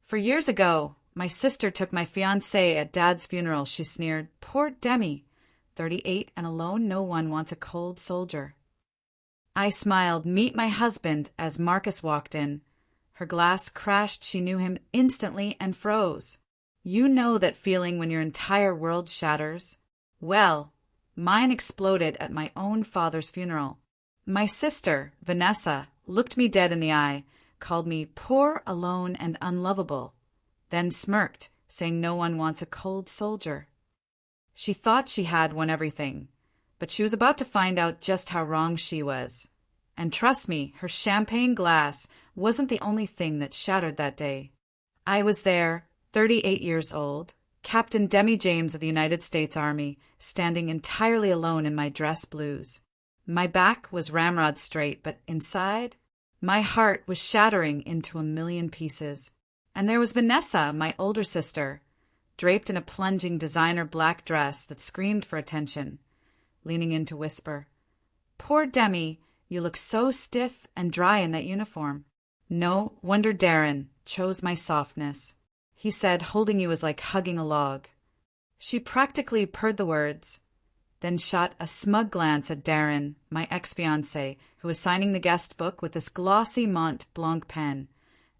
For years ago, my sister took my fiancé at Dad's funeral, she sneered. Poor Demi. 38 and alone, no one wants a cold soldier. I smiled, meet my husband, as Marcus walked in. Her glass crashed, she knew him instantly and froze. You know that feeling when your entire world shatters? Well, mine exploded at my own father's funeral. My sister, Vanessa, looked me dead in the eye, called me poor, alone, and unlovable, then smirked, saying no one wants a cold soldier. She thought she had won everything, but she was about to find out just how wrong she was. And trust me, her champagne glass wasn't the only thing that shattered that day. I was there, 38 years old, Captain Demi James of the United States Army, standing entirely alone in my dress blues. My back was ramrod straight, but inside, my heart was shattering into a million pieces. And there was Vanessa, my older sister, draped in a plunging designer black dress that screamed for attention, leaning in to whisper, "Poor Demi, you look so stiff and dry in that uniform." No wonder Darren chose my softness. He said, "Holding you is like hugging a log." She practically purred the words, then shot a smug glance at Darren, my ex-fiancé, who was signing the guest book with this glossy Mont Blanc pen,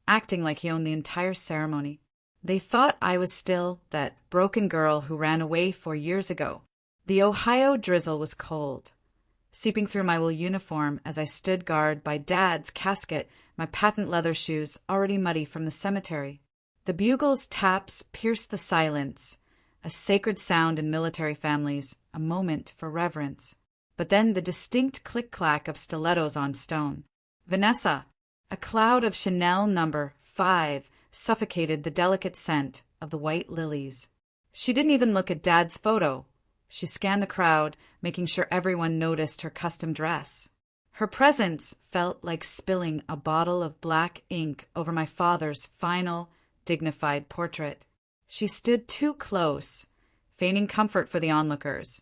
acting like he owned the entire ceremony. They thought I was still that broken girl who ran away 4 years ago. The Ohio drizzle was cold, seeping through my wool uniform as I stood guard by Dad's casket, my patent leather shoes already muddy from the cemetery. The bugle's taps pierced the silence, a sacred sound in military families, a moment for reverence. But then the distinct click-clack of stilettos on stone. Vanessa, a cloud of Chanel No. 5, suffocated the delicate scent of the white lilies. She didn't even look at Dad's photo. She scanned the crowd, making sure everyone noticed her custom dress. Her presence felt like spilling a bottle of black ink over my father's final, dignified portrait. She stood too close, feigning comfort for the onlookers.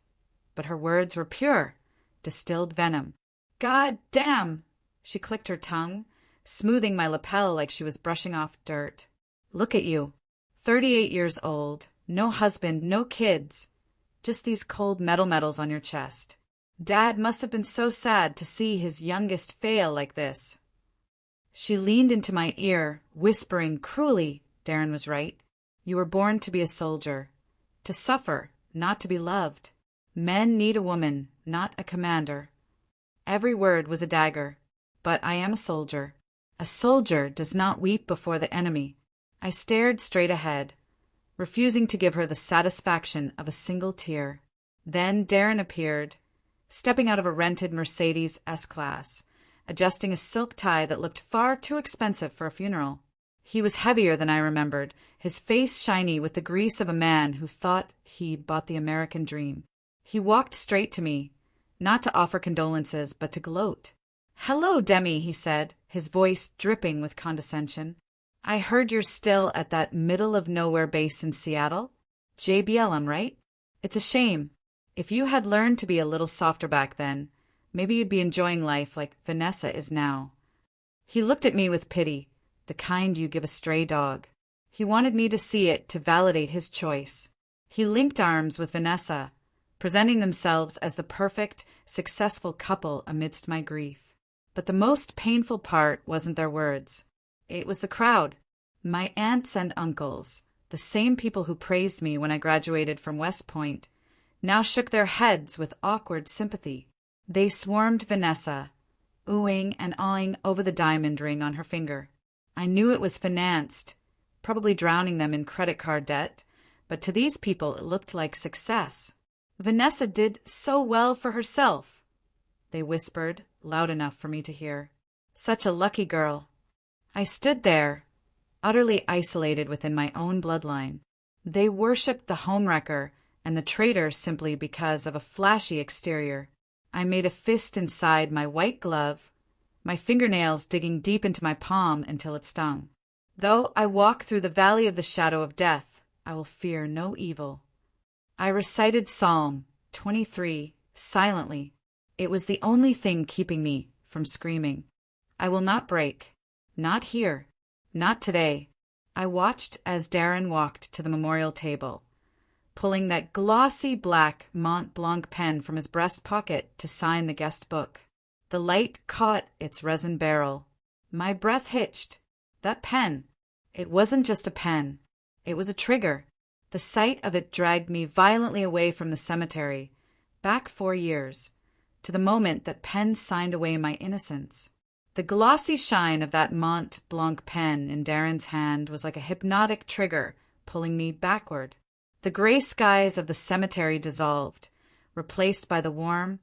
But her words were pure, distilled venom. "God damn!" She clicked her tongue, smoothing my lapel like she was brushing off dirt. "Look at you. 38 years old, no husband, no kids. Just these cold metal medals on your chest. Dad must have been so sad to see his youngest fail like this." She leaned into my ear, whispering cruelly, Darren was right. "You were born to be a soldier. To suffer, not to be loved. Men need a woman, not a commander." Every word was a dagger. But I am a soldier. A soldier does not weep before the enemy. I stared straight ahead, refusing to give her the satisfaction of a single tear. Then Darren appeared, stepping out of a rented Mercedes S-Class, adjusting a silk tie that looked far too expensive for a funeral. He was heavier than I remembered, his face shiny with the grease of a man who thought he'd bought the American dream. He walked straight to me, not to offer condolences, but to gloat. "Hello, Demi," he said, his voice dripping with condescension. "I heard you're still at that middle-of-nowhere base in Seattle? JBL, right? It's a shame. If you had learned to be a little softer back then, maybe you'd be enjoying life like Vanessa is now." He looked at me with pity, the kind you give a stray dog. He wanted me to see it to validate his choice. He linked arms with Vanessa, presenting themselves as the perfect, successful couple amidst my grief. But the most painful part wasn't their words. It was the crowd. My aunts and uncles, the same people who praised me when I graduated from West Point, now shook their heads with awkward sympathy. They swarmed Vanessa, oohing and awing over the diamond ring on her finger. I knew it was financed, probably drowning them in credit card debt, but to these people it looked like success. "Vanessa did so well for herself," they whispered, loud enough for me to hear. "Such a lucky girl." I stood there, utterly isolated within my own bloodline. They worshipped the homewrecker and the traitor simply because of a flashy exterior. I made a fist inside my white glove, my fingernails digging deep into my palm until it stung. "Though I walk through the valley of the shadow of death, I will fear no evil." I recited Psalm 23 silently. It was the only thing keeping me from screaming. I will not break. Not here. Not today. I watched as Darren walked to the memorial table, pulling that glossy black Mont Blanc pen from his breast pocket to sign the guest book. The light caught its resin barrel. My breath hitched. That pen. It wasn't just a pen. It was a trigger. The sight of it dragged me violently away from the cemetery, back 4 years, to the moment that pen signed away my innocence. The glossy shine of that Mont Blanc pen in Darren's hand was like a hypnotic trigger pulling me backward. The gray skies of the cemetery dissolved, replaced by the warm,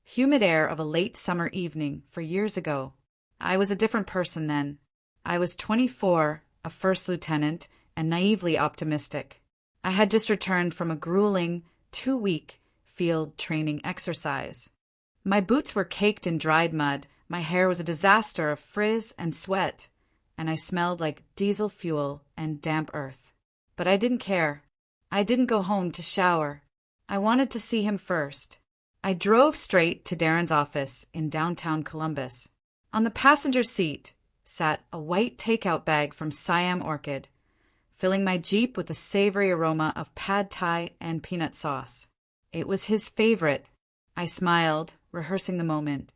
humid air of a late summer evening 4 years ago. I was a different person then. I was 24, a first lieutenant, and naively optimistic. I had just returned from a grueling, 2-week field training exercise. My boots were caked in dried mud, my hair was a disaster of frizz and sweat, and I smelled like diesel fuel and damp earth. But I didn't care. I didn't go home to shower. I wanted to see him first. I drove straight to Darren's office in downtown Columbus. On the passenger seat sat a white takeout bag from Siam Orchid, filling my Jeep with the savory aroma of pad thai and peanut sauce. It was his favorite. I smiled, rehearsing the moment.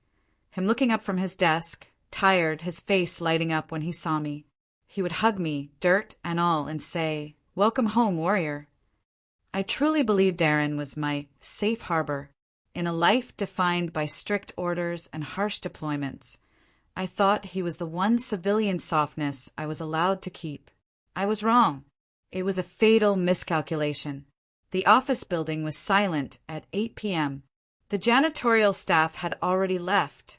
Him looking up from his desk, tired, his face lighting up when he saw me. He would hug me, dirt and all, and say, "Welcome home, warrior." I truly believed Darren was my safe harbor. In a life defined by strict orders and harsh deployments, I thought he was the one civilian softness I was allowed to keep. I was wrong. It was a fatal miscalculation. The office building was silent at 8 p.m. The janitorial staff had already left,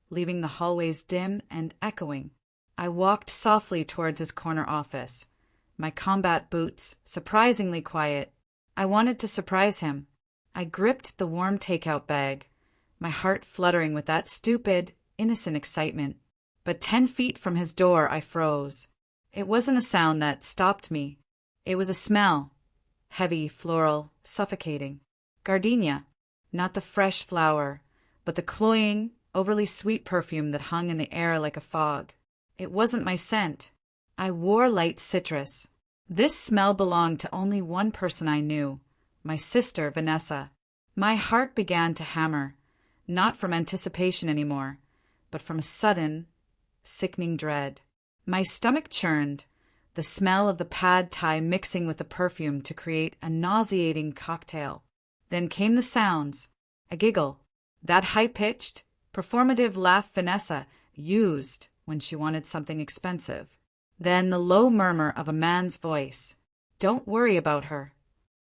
leaving the hallways dim and echoing. I walked softly towards his corner office, my combat boots surprisingly quiet. I wanted to surprise him. I gripped the warm takeout bag, my heart fluttering with that stupid, innocent excitement. But 10 feet from his door I froze. It wasn't a sound that stopped me. It was a smell. Heavy, floral, suffocating. Gardenia. Not the fresh flower, but the cloying, overly sweet perfume that hung in the air like a fog. It wasn't my scent. I wore light citrus. This smell belonged to only one person I knew, my sister, Vanessa. My heart began to hammer, not from anticipation anymore, but from a sudden, sickening dread. My stomach churned, the smell of the pad thai mixing with the perfume to create a nauseating cocktail. Then came the sounds, a giggle, that high-pitched, performative laugh Vanessa used when she wanted something expensive. Then the low murmur of a man's voice. "Don't worry about her."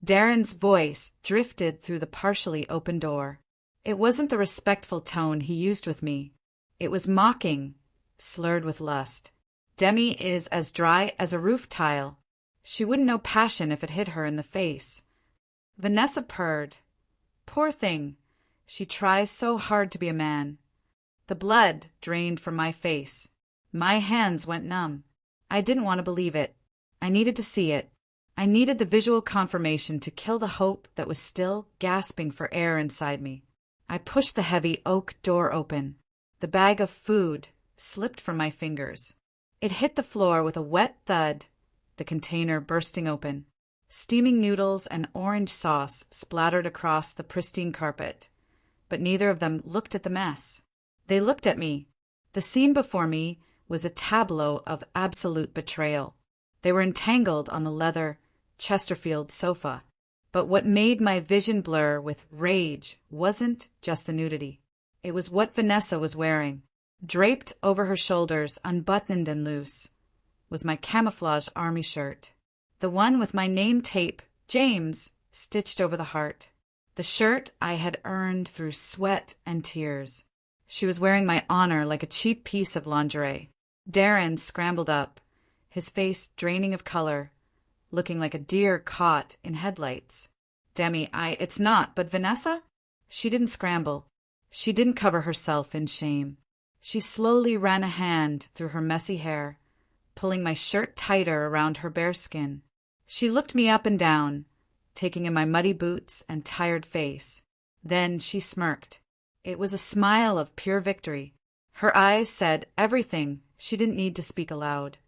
Darren's voice drifted through the partially open door. It wasn't the respectful tone he used with me. It was mocking, slurred with lust. "Demi is as dry as a roof tile. She wouldn't know passion if it hit her in the face." Vanessa purred. "Poor thing. She tries so hard to be a man." The blood drained from my face. My hands went numb. I didn't want to believe it. I needed to see it. I needed the visual confirmation to kill the hope that was still gasping for air inside me. I pushed the heavy oak door open. The bag of food slipped from my fingers. It hit the floor with a wet thud, the container bursting open. Steaming noodles and orange sauce splattered across the pristine carpet, but neither of them looked at the mess. They looked at me. The scene before me was a tableau of absolute betrayal. They were entangled on the leather Chesterfield sofa. But what made my vision blur with rage wasn't just the nudity. It was what Vanessa was wearing. Draped over her shoulders, unbuttoned and loose, was my camouflage army shirt. The one with my name tape, James, stitched over the heart. The shirt I had earned through sweat and tears. She was wearing my honor like a cheap piece of lingerie. Darren scrambled up, his face draining of color, looking like a deer caught in headlights. "Demi, it's not, but Vanessa?" She didn't scramble. She didn't cover herself in shame. She slowly ran a hand through her messy hair, pulling my shirt tighter around her bare skin. She looked me up and down, taking in my muddy boots and tired face. Then she smirked. It was a smile of pure victory. Her eyes said everything she didn't need to speak aloud.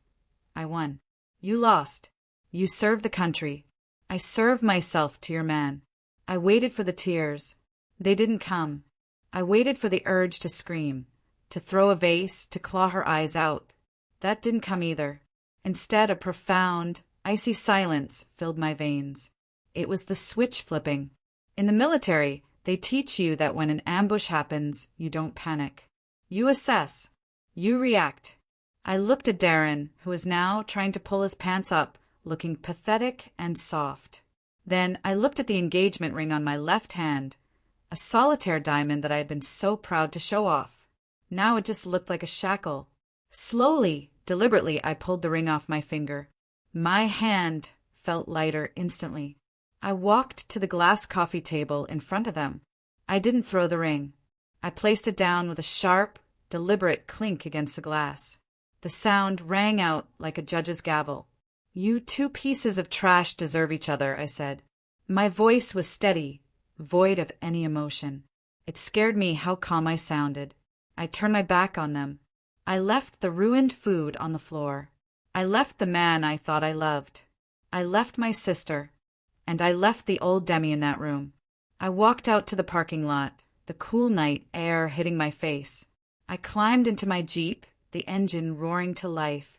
I won. You lost. You serve the country. I serve myself to your man. I waited for the tears. They didn't come. I waited for the urge to scream, to throw a vase, to claw her eyes out. That didn't come either. Instead, a profound, icy silence filled my veins. It was the switch flipping. In the military, they teach you that when an ambush happens, you don't panic. You assess. You react. I looked at Darren, who was now trying to pull his pants up, looking pathetic and soft. Then I looked at the engagement ring on my left hand, a solitaire diamond that I had been so proud to show off. Now it just looked like a shackle. Slowly, deliberately, I pulled the ring off my finger. My hand felt lighter instantly. I walked to the glass coffee table in front of them. I didn't throw the ring. I placed it down with a sharp, deliberate clink against the glass. The sound rang out like a judge's gavel. You two pieces of trash deserve each other, I said. My voice was steady, void of any emotion. It scared me how calm I sounded. I turned my back on them. I left the ruined food on the floor. I left the man I thought I loved. I left my sister. And I left the old Demi in that room. I walked out to the parking lot, the cool night air hitting my face. I climbed into my Jeep, the engine roaring to life,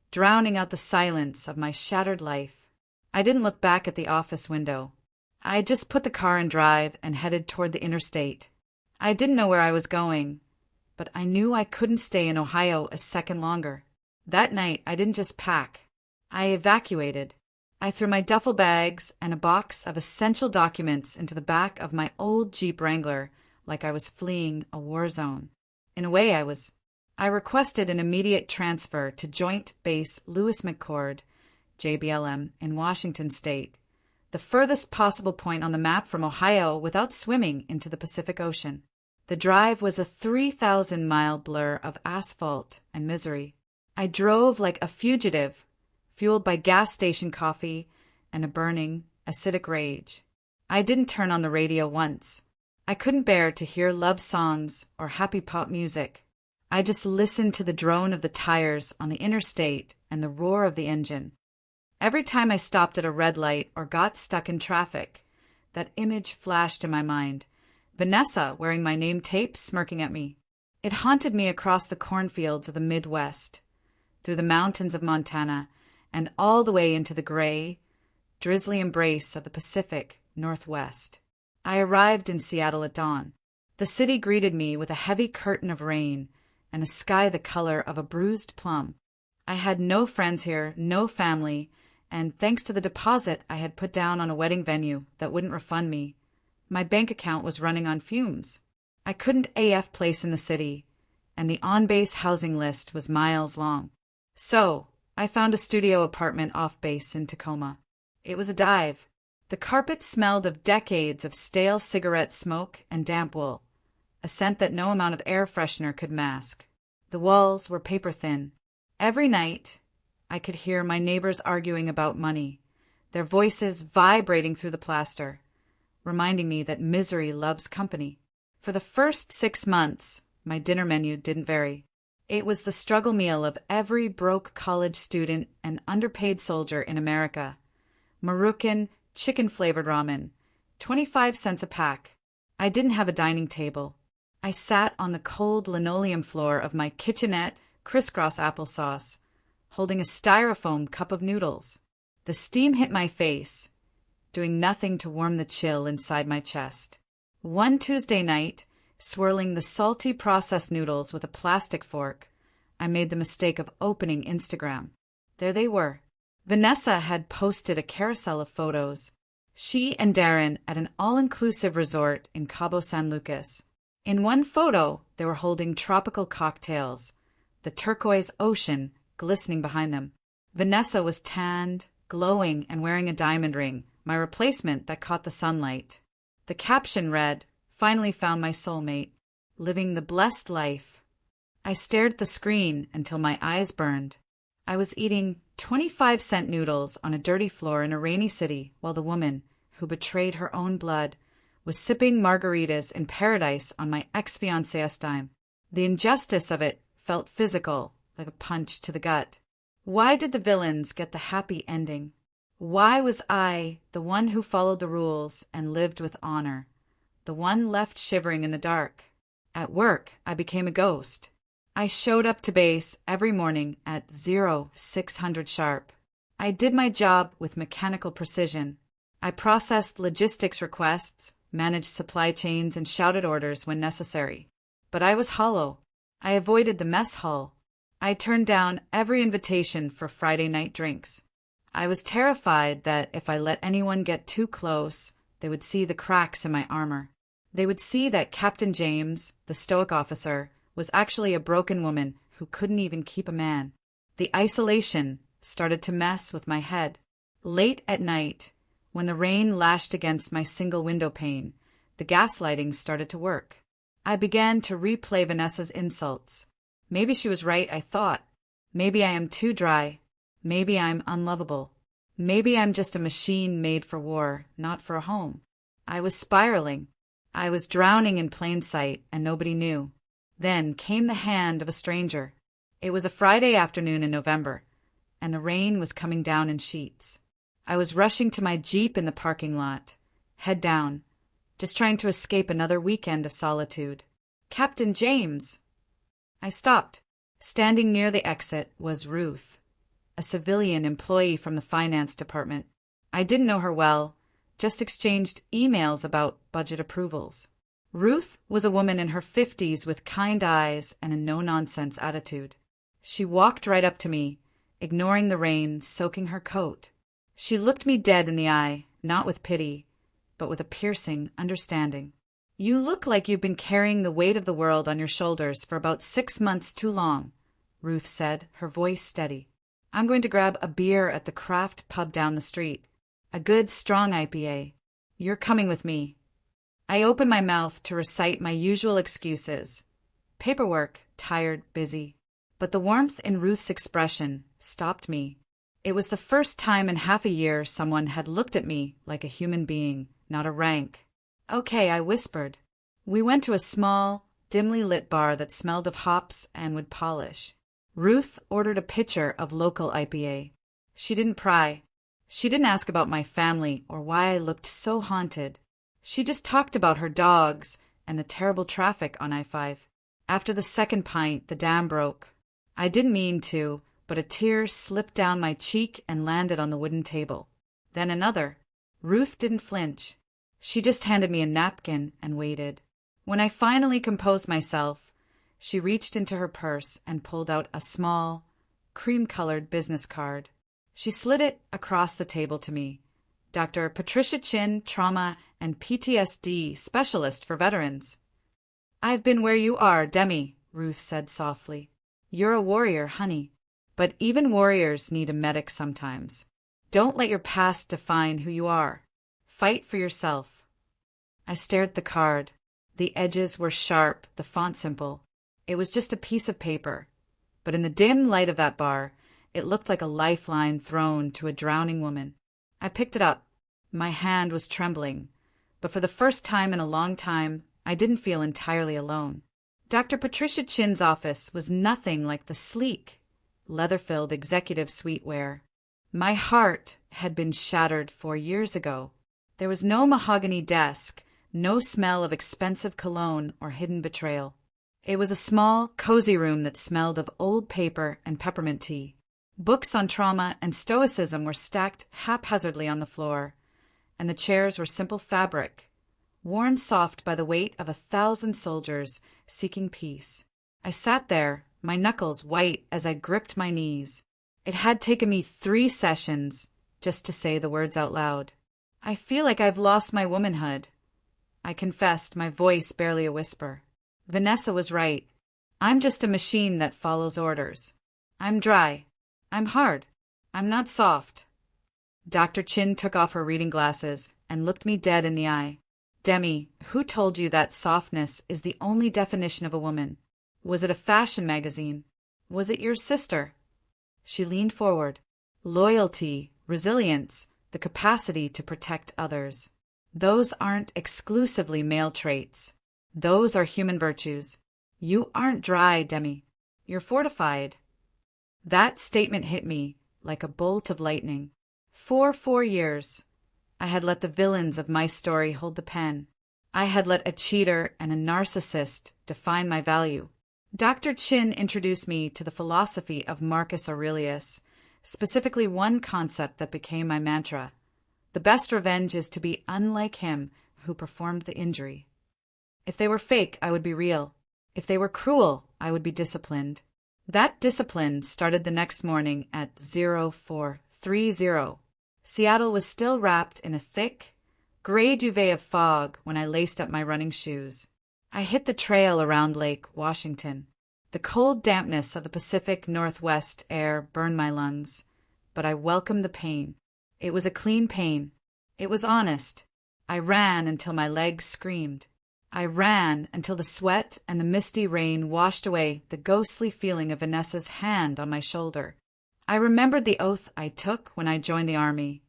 drowning out the silence of my shattered life. I didn't look back at the office window. I just put the car in drive and headed toward the interstate. I didn't know where I was going, but I knew I couldn't stay in Ohio a second longer. That night, I didn't just pack. I evacuated. I threw my duffel bags and a box of essential documents into the back of my old Jeep Wrangler like I was fleeing a war zone. In a way, I was. I requested an immediate transfer to Joint Base Lewis McChord, JBLM, in Washington State, the furthest possible point on the map from Ohio without swimming into the Pacific Ocean. The drive was a 3,000-mile blur of asphalt and misery. I drove like a fugitive, fueled by gas station coffee and a burning, acidic rage. I didn't turn on the radio once. I couldn't bear to hear love songs or happy pop music. I just listened to the drone of the tires on the interstate and the roar of the engine. Every time I stopped at a red light or got stuck in traffic, that image flashed in my mind. Vanessa wearing my name tape smirking at me. It haunted me across the cornfields of the Midwest, through the mountains of Montana, and all the way into the gray, drizzly embrace of the Pacific Northwest. I arrived in Seattle at dawn. The city greeted me with a heavy curtain of rain and a sky the color of a bruised plum. I had no friends here, no family, and thanks to the deposit I had put down on a wedding venue that wouldn't refund me, my bank account was running on fumes. I couldn't AF place in the city, and the on-base housing list was miles long. So, I found a studio apartment off base in Tacoma. It was a dive. The carpet smelled of decades of stale cigarette smoke and damp wool, a scent that no amount of air freshener could mask. The walls were paper-thin. Every night, I could hear my neighbors arguing about money, their voices vibrating through the plaster, reminding me that misery loves company. For the first 6 months, my dinner menu didn't vary. It was the struggle meal of every broke college student and underpaid soldier in America. Marucan, chicken-flavored ramen, 25 cents a pack. I didn't have a dining table. I sat on the cold linoleum floor of my kitchenette crisscross applesauce, holding a styrofoam cup of noodles. The steam hit my face, doing nothing to warm the chill inside my chest. One Tuesday night, swirling the salty processed noodles with a plastic fork, I made the mistake of opening Instagram. There they were. Vanessa had posted a carousel of photos. She and Darren at an all-inclusive resort in Cabo San Lucas. In one photo, they were holding tropical cocktails, the turquoise ocean glistening behind them. Vanessa was tanned, glowing, and wearing a diamond ring, my replacement that caught the sunlight. The caption read, "Finally found my soulmate, living the blessed life." I stared at the screen until my eyes burned. I was eating 25-cent noodles on a dirty floor in a rainy city while the woman, who betrayed her own blood, was sipping margaritas in paradise on my ex-fiancé's dime. The injustice of it felt physical, like a punch to the gut. Why did the villains get the happy ending? Why was I the one who followed the rules and lived with honor, the one left shivering in the dark? At work, I became a ghost. I showed up to base every morning at 0600 sharp. I did my job with mechanical precision. I processed logistics requests, managed supply chains, and shouted orders when necessary. But I was hollow. I avoided the mess hall. I turned down every invitation for Friday night drinks. I was terrified that if I let anyone get too close, they would see the cracks in my armor. They would see that Captain James, the stoic officer, was actually a broken woman who couldn't even keep a man. The isolation started to mess with my head. Late at night, when the rain lashed against my single window pane, the gaslighting started to work. I began to replay Vanessa's insults. Maybe she was right, I thought. Maybe I am too dry. Maybe I'm unlovable. Maybe I'm just a machine made for war, not for a home. I was spiraling. I was drowning in plain sight, and nobody knew. Then came the hand of a stranger. It was a Friday afternoon in November, and the rain was coming down in sheets. I was rushing to my Jeep in the parking lot, head down, just trying to escape another weekend of solitude. Captain James! I stopped. Standing near the exit was Ruth, a civilian employee from the finance department. I didn't know her well, just exchanged emails about budget approvals. Ruth was a woman in her 50s with kind eyes and a no-nonsense attitude. She walked right up to me, ignoring the rain soaking her coat. She looked me dead in the eye, not with pity, but with a piercing understanding. "You look like you've been carrying the weight of the world on your shoulders for about 6 months too long," Ruth said, her voice steady. "I'm going to grab a beer at the craft pub down the street. A good, strong IPA. You're coming with me." I opened my mouth to recite my usual excuses. Paperwork, tired, busy. But the warmth in Ruth's expression stopped me. It was the first time in half a year someone had looked at me like a human being, not a rank. "Okay," I whispered. We went to a small, dimly lit bar that smelled of hops and wood polish. Ruth ordered a pitcher of local IPA. She didn't pry. She didn't ask about my family or why I looked so haunted. She just talked about her dogs and the terrible traffic on I-5. After the second pint, the dam broke. I didn't mean to, but a tear slipped down my cheek and landed on the wooden table. Then another. Ruth didn't flinch. She just handed me a napkin and waited. When I finally composed myself, she reached into her purse and pulled out a small, cream-colored business card. She slid it across the table to me. "Dr. Patricia Chin, Trauma and PTSD Specialist for Veterans." "I've been where you are, Demi," Ruth said softly. "You're a warrior, honey. But even warriors need a medic sometimes. Don't let your past define who you are. Fight for yourself." I stared at the card. The edges were sharp, the font simple. It was just a piece of paper. But in the dim light of that bar, it looked like a lifeline thrown to a drowning woman. I picked it up. My hand was trembling, but for the first time in a long time, I didn't feel entirely alone. Dr. Patricia Chin's office was nothing like the sleek, leather-filled executive suite where my heart had been shattered 4 years ago. There was no mahogany desk, no smell of expensive cologne or hidden betrayal. It was a small, cozy room that smelled of old paper and peppermint tea. Books on trauma and stoicism were stacked haphazardly on the floor, and the chairs were simple fabric, worn soft by the weight of 1,000 soldiers seeking peace. I sat there, my knuckles white as I gripped my knees. It had taken me 3 sessions just to say the words out loud. "I feel like I've lost my womanhood," I confessed, my voice barely a whisper. Vanessa was right. I'm just a machine that follows orders. I'm dry. I'm hard. I'm not soft. Dr. Chin took off her reading glasses and looked me dead in the eye. "Demi, who told you that softness is the only definition of a woman? Was it a fashion magazine? Was it your sister?" She leaned forward. "Loyalty, resilience, the capacity to protect others. Those aren't exclusively male traits. Those are human virtues. You aren't dry, Demi. You're fortified." That statement hit me like a bolt of lightning. For 4 years, I had let the villains of my story hold the pen. I had let a cheater and a narcissist define my value. Dr. Chin introduced me to the philosophy of Marcus Aurelius, specifically one concept that became my mantra. The best revenge is to be unlike him who performed the injury. If they were fake, I would be real. If they were cruel, I would be disciplined. That discipline started the next morning at 0430. Seattle was still wrapped in a thick, gray duvet of fog when I laced up my running shoes. I hit the trail around Lake Washington. The cold dampness of the Pacific Northwest air burned my lungs, but I welcomed the pain. It was a clean pain. It was honest. I ran until my legs screamed. I ran until the sweat and the misty rain washed away the ghostly feeling of Vanessa's hand on my shoulder. I remembered the oath I took when I joined the army.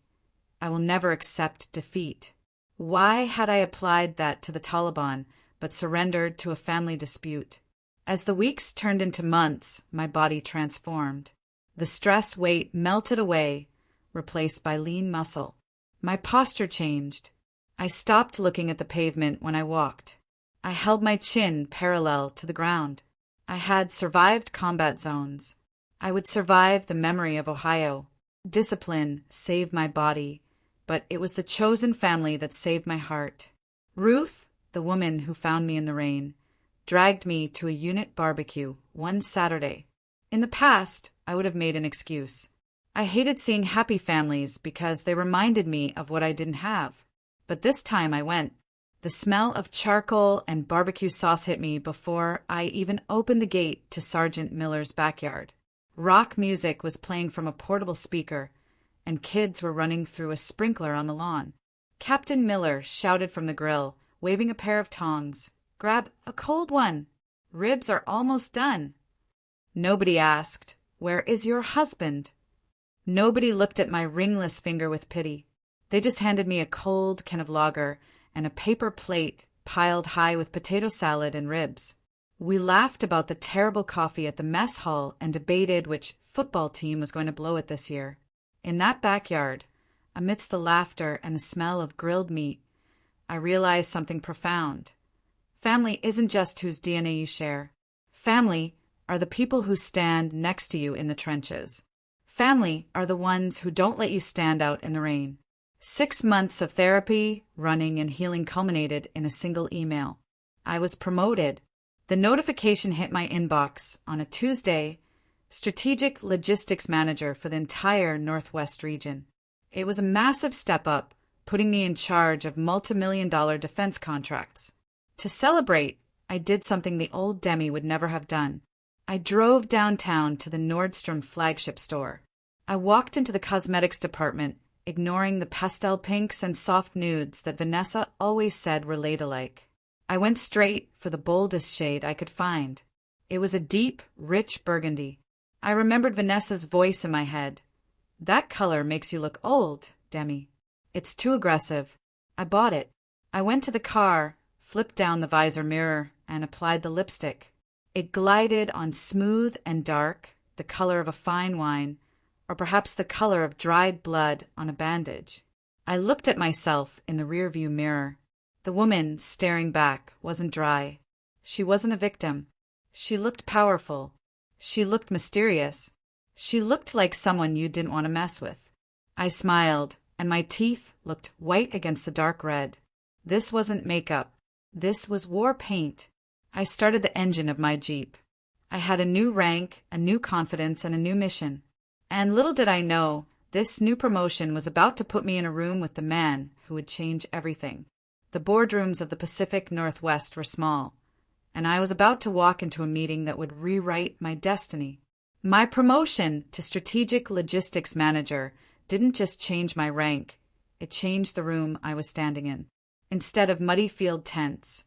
I will never accept defeat. Why had I applied that to the Taliban, but surrendered to a family dispute? As the weeks turned into months, my body transformed. The stress weight melted away, replaced by lean muscle. My posture changed. I stopped looking at the pavement when I walked. I held my chin parallel to the ground. I had survived combat zones. I would survive the memory of Ohio. Discipline saved my body, but it was the chosen family that saved my heart. Ruth, the woman who found me in the rain, dragged me to a unit barbecue one Saturday. In the past, I would have made an excuse. I hated seeing happy families because they reminded me of what I didn't have. But this time I went. The smell of charcoal and barbecue sauce hit me before I even opened the gate to Sergeant Miller's backyard. Rock music was playing from a portable speaker, and kids were running through a sprinkler on the lawn. Captain Miller shouted from the grill, waving a pair of tongs. "Grab a cold one. Ribs are almost done." Nobody asked, "Where is your husband?" Nobody looked at my ringless finger with pity. They just handed me a cold can of lager and a paper plate piled high with potato salad and ribs. We laughed about the terrible coffee at the mess hall and debated which football team was going to blow it this year. In that backyard, amidst the laughter and the smell of grilled meat, I realized something profound. Family isn't just whose DNA you share. Family are the people who stand next to you in the trenches. Family are the ones who don't let you stand out in the rain. 6 months of therapy, running, and healing culminated in a single email. I was promoted. The notification hit my inbox on a Tuesday, Strategic Logistics Manager for the entire Northwest region. It was a massive step up, putting me in charge of multi-million-dollar defense contracts. To celebrate, I did something the old Demi would never have done. I drove downtown to the Nordstrom flagship store. I walked into the cosmetics department, ignoring the pastel pinks and soft nudes that Vanessa always said were ladylike. I went straight for the boldest shade I could find. It was a deep, rich burgundy. I remembered Vanessa's voice in my head. "That color makes you look old, Demi. It's too aggressive." I bought it. I went to the car, flipped down the visor mirror, and applied the lipstick. It glided on smooth and dark, the color of a fine wine, or perhaps the color of dried blood on a bandage. I looked at myself in the rearview mirror. The woman staring back wasn't dry. She wasn't a victim. She looked powerful. She looked mysterious. She looked like someone you didn't want to mess with. I smiled, and my teeth looked white against the dark red. This wasn't makeup. This was war paint. I started the engine of my Jeep. I had a new rank, a new confidence, and a new mission. And little did I know, this new promotion was about to put me in a room with the man who would change everything. The boardrooms of the Pacific Northwest were small, and I was about to walk into a meeting that would rewrite my destiny. My promotion to Strategic Logistics Manager didn't just change my rank, it changed the room I was standing in. Instead of muddy field tents,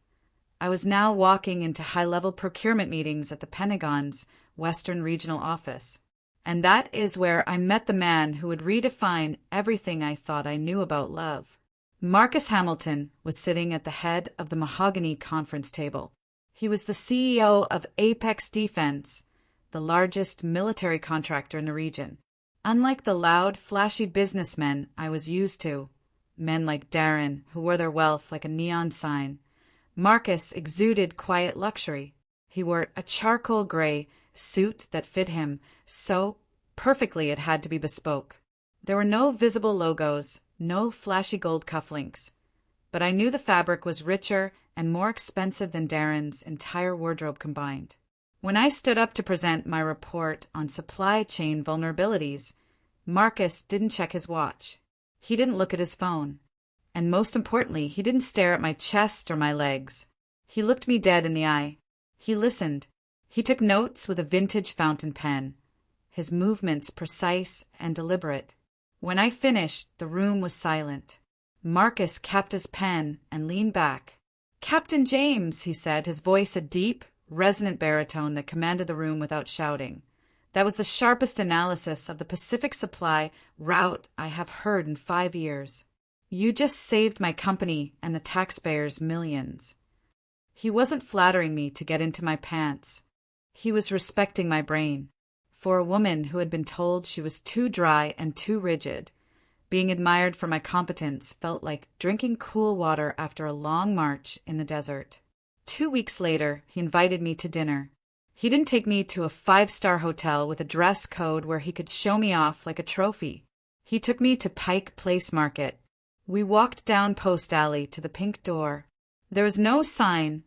I was now walking into high-level procurement meetings at the Pentagon's Western Regional Office. And that is where I met the man who would redefine everything I thought I knew about love. Marcus Hamilton was sitting at the head of the mahogany conference table. He was the CEO of Apex Defense, the largest military contractor in the region. Unlike the loud, flashy businessmen I was used to, men like Darren, who wore their wealth like a neon sign, Marcus exuded quiet luxury. He wore a charcoal gray suit that fit him so perfectly it had to be bespoke. There were no visible logos, no flashy gold cufflinks, but I knew the fabric was richer and more expensive than Darren's entire wardrobe combined. When I stood up to present my report on supply chain vulnerabilities, Marcus didn't check his watch. He didn't look at his phone. And most importantly, he didn't stare at my chest or my legs. He looked me dead in the eye. He listened. He took notes with a vintage fountain pen, his movements precise and deliberate. When I finished, the room was silent. Marcus capped his pen and leaned back. "Captain James," he said, his voice a deep, resonant baritone that commanded the room without shouting. That was the sharpest analysis of the Pacific Supply route I have heard in 5 years. "You just saved my company and the taxpayers millions." He wasn't flattering me to get into my pants. He was respecting my brain. For a woman who had been told she was too dry and too rigid, being admired for my competence felt like drinking cool water after a long march in the desert. 2 weeks later, he invited me to dinner. He didn't take me to a 5-star hotel with a dress code where he could show me off like a trophy. He took me to Pike Place Market. We walked down Post Alley to the pink door. There was no sign,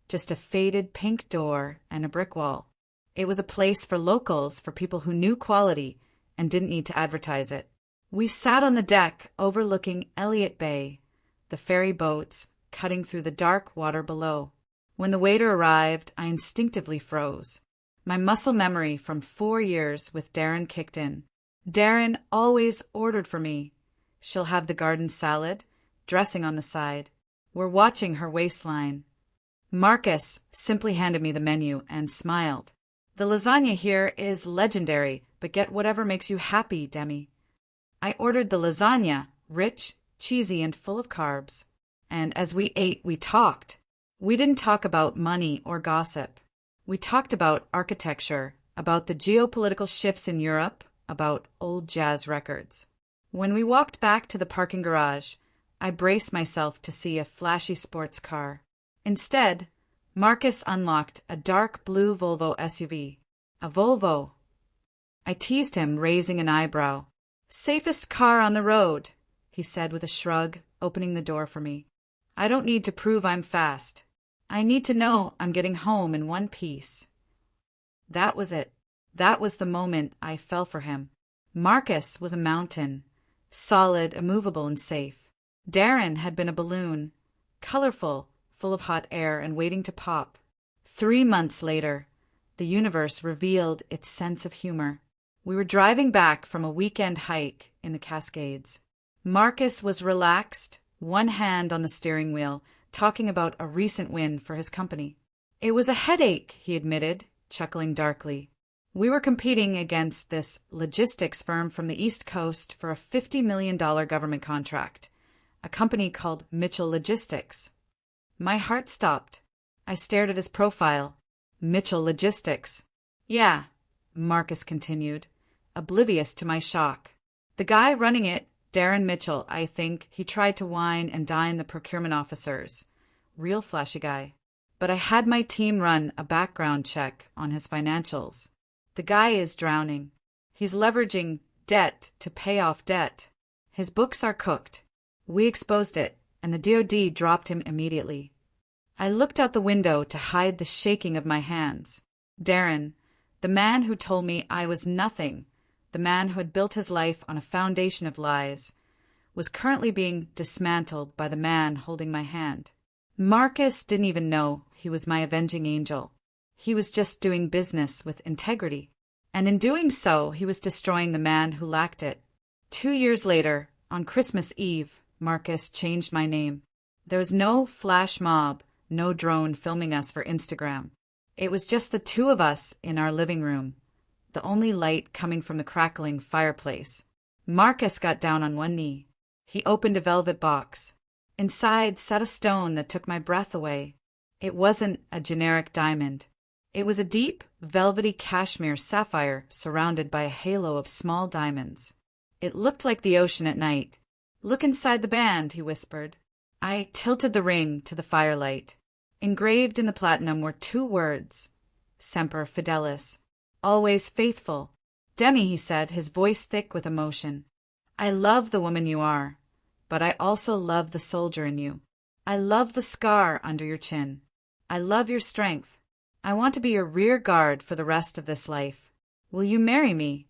just a faded pink door and a brick wall. It was a place for locals, for people who knew quality and didn't need to advertise it. We sat on the deck overlooking Elliott Bay, the ferry boats cutting through the dark water below. When the waiter arrived, I instinctively froze. My muscle memory from 4 years with Darren kicked in. Darren always ordered for me. "She'll have the garden salad, dressing on the side." We're watching her waistline. Marcus simply handed me the menu and smiled. "The lasagna here is legendary, but get whatever makes you happy, Demi." I ordered the lasagna, rich, cheesy, and full of carbs. And as we ate, we talked. We didn't talk about money or gossip. We talked about architecture, about the geopolitical shifts in Europe, about old jazz records. When we walked back to the parking garage, I braced myself to see a flashy sports car. Instead, Marcus unlocked a dark blue Volvo SUV. A Volvo. I teased him, raising an eyebrow. "Safest car on the road," he said with a shrug, opening the door for me. "I don't need to prove I'm fast. I need to know I'm getting home in one piece." That was it. That was the moment I fell for him. Marcus was a mountain, solid, immovable, and safe. Darren had been a balloon, colorful, full of hot air and waiting to pop. 3 months later, the universe revealed its sense of humor. We were driving back from a weekend hike in the Cascades. Marcus was relaxed, one hand on the steering wheel, talking about a recent win for his company. "It was a headache," he admitted, chuckling darkly. "We were competing against this logistics firm from the East Coast for a $50 million government contract, a company called Mitchell Logistics." My heart stopped. I stared at his profile. Mitchell Logistics. "Yeah," Marcus continued, oblivious to my shock. "The guy running it, Darren Mitchell, I think, he tried to wine and dine the procurement officers. Real flashy guy. But I had my team run a background check on his financials. The guy is drowning. He's leveraging debt to pay off debt. His books are cooked. We exposed it, and the DOD dropped him immediately." I looked out the window to hide the shaking of my hands. Darren, the man who told me I was nothing, the man who had built his life on a foundation of lies, was currently being dismantled by the man holding my hand. Marcus didn't even know he was my avenging angel. He was just doing business with integrity. And in doing so, he was destroying the man who lacked it. 2 years later, on Christmas Eve, Marcus changed my name. There was no flash mob, no drone filming us for Instagram. It was just the two of us in our living room, the only light coming from the crackling fireplace. Marcus got down on one knee. He opened a velvet box. Inside sat a stone that took my breath away. It wasn't a generic diamond. It was a deep, velvety cashmere sapphire surrounded by a halo of small diamonds. It looked like the ocean at night. "Look inside the band," he whispered. I tilted the ring to the firelight. Engraved in the platinum were 2 words: Semper Fidelis, always faithful. "Demi," he said, his voice thick with emotion, "I love the woman you are, but I also love the soldier in you. I love the scar under your chin. I love your strength. I want to be your rear guard for the rest of this life. Will you marry me?"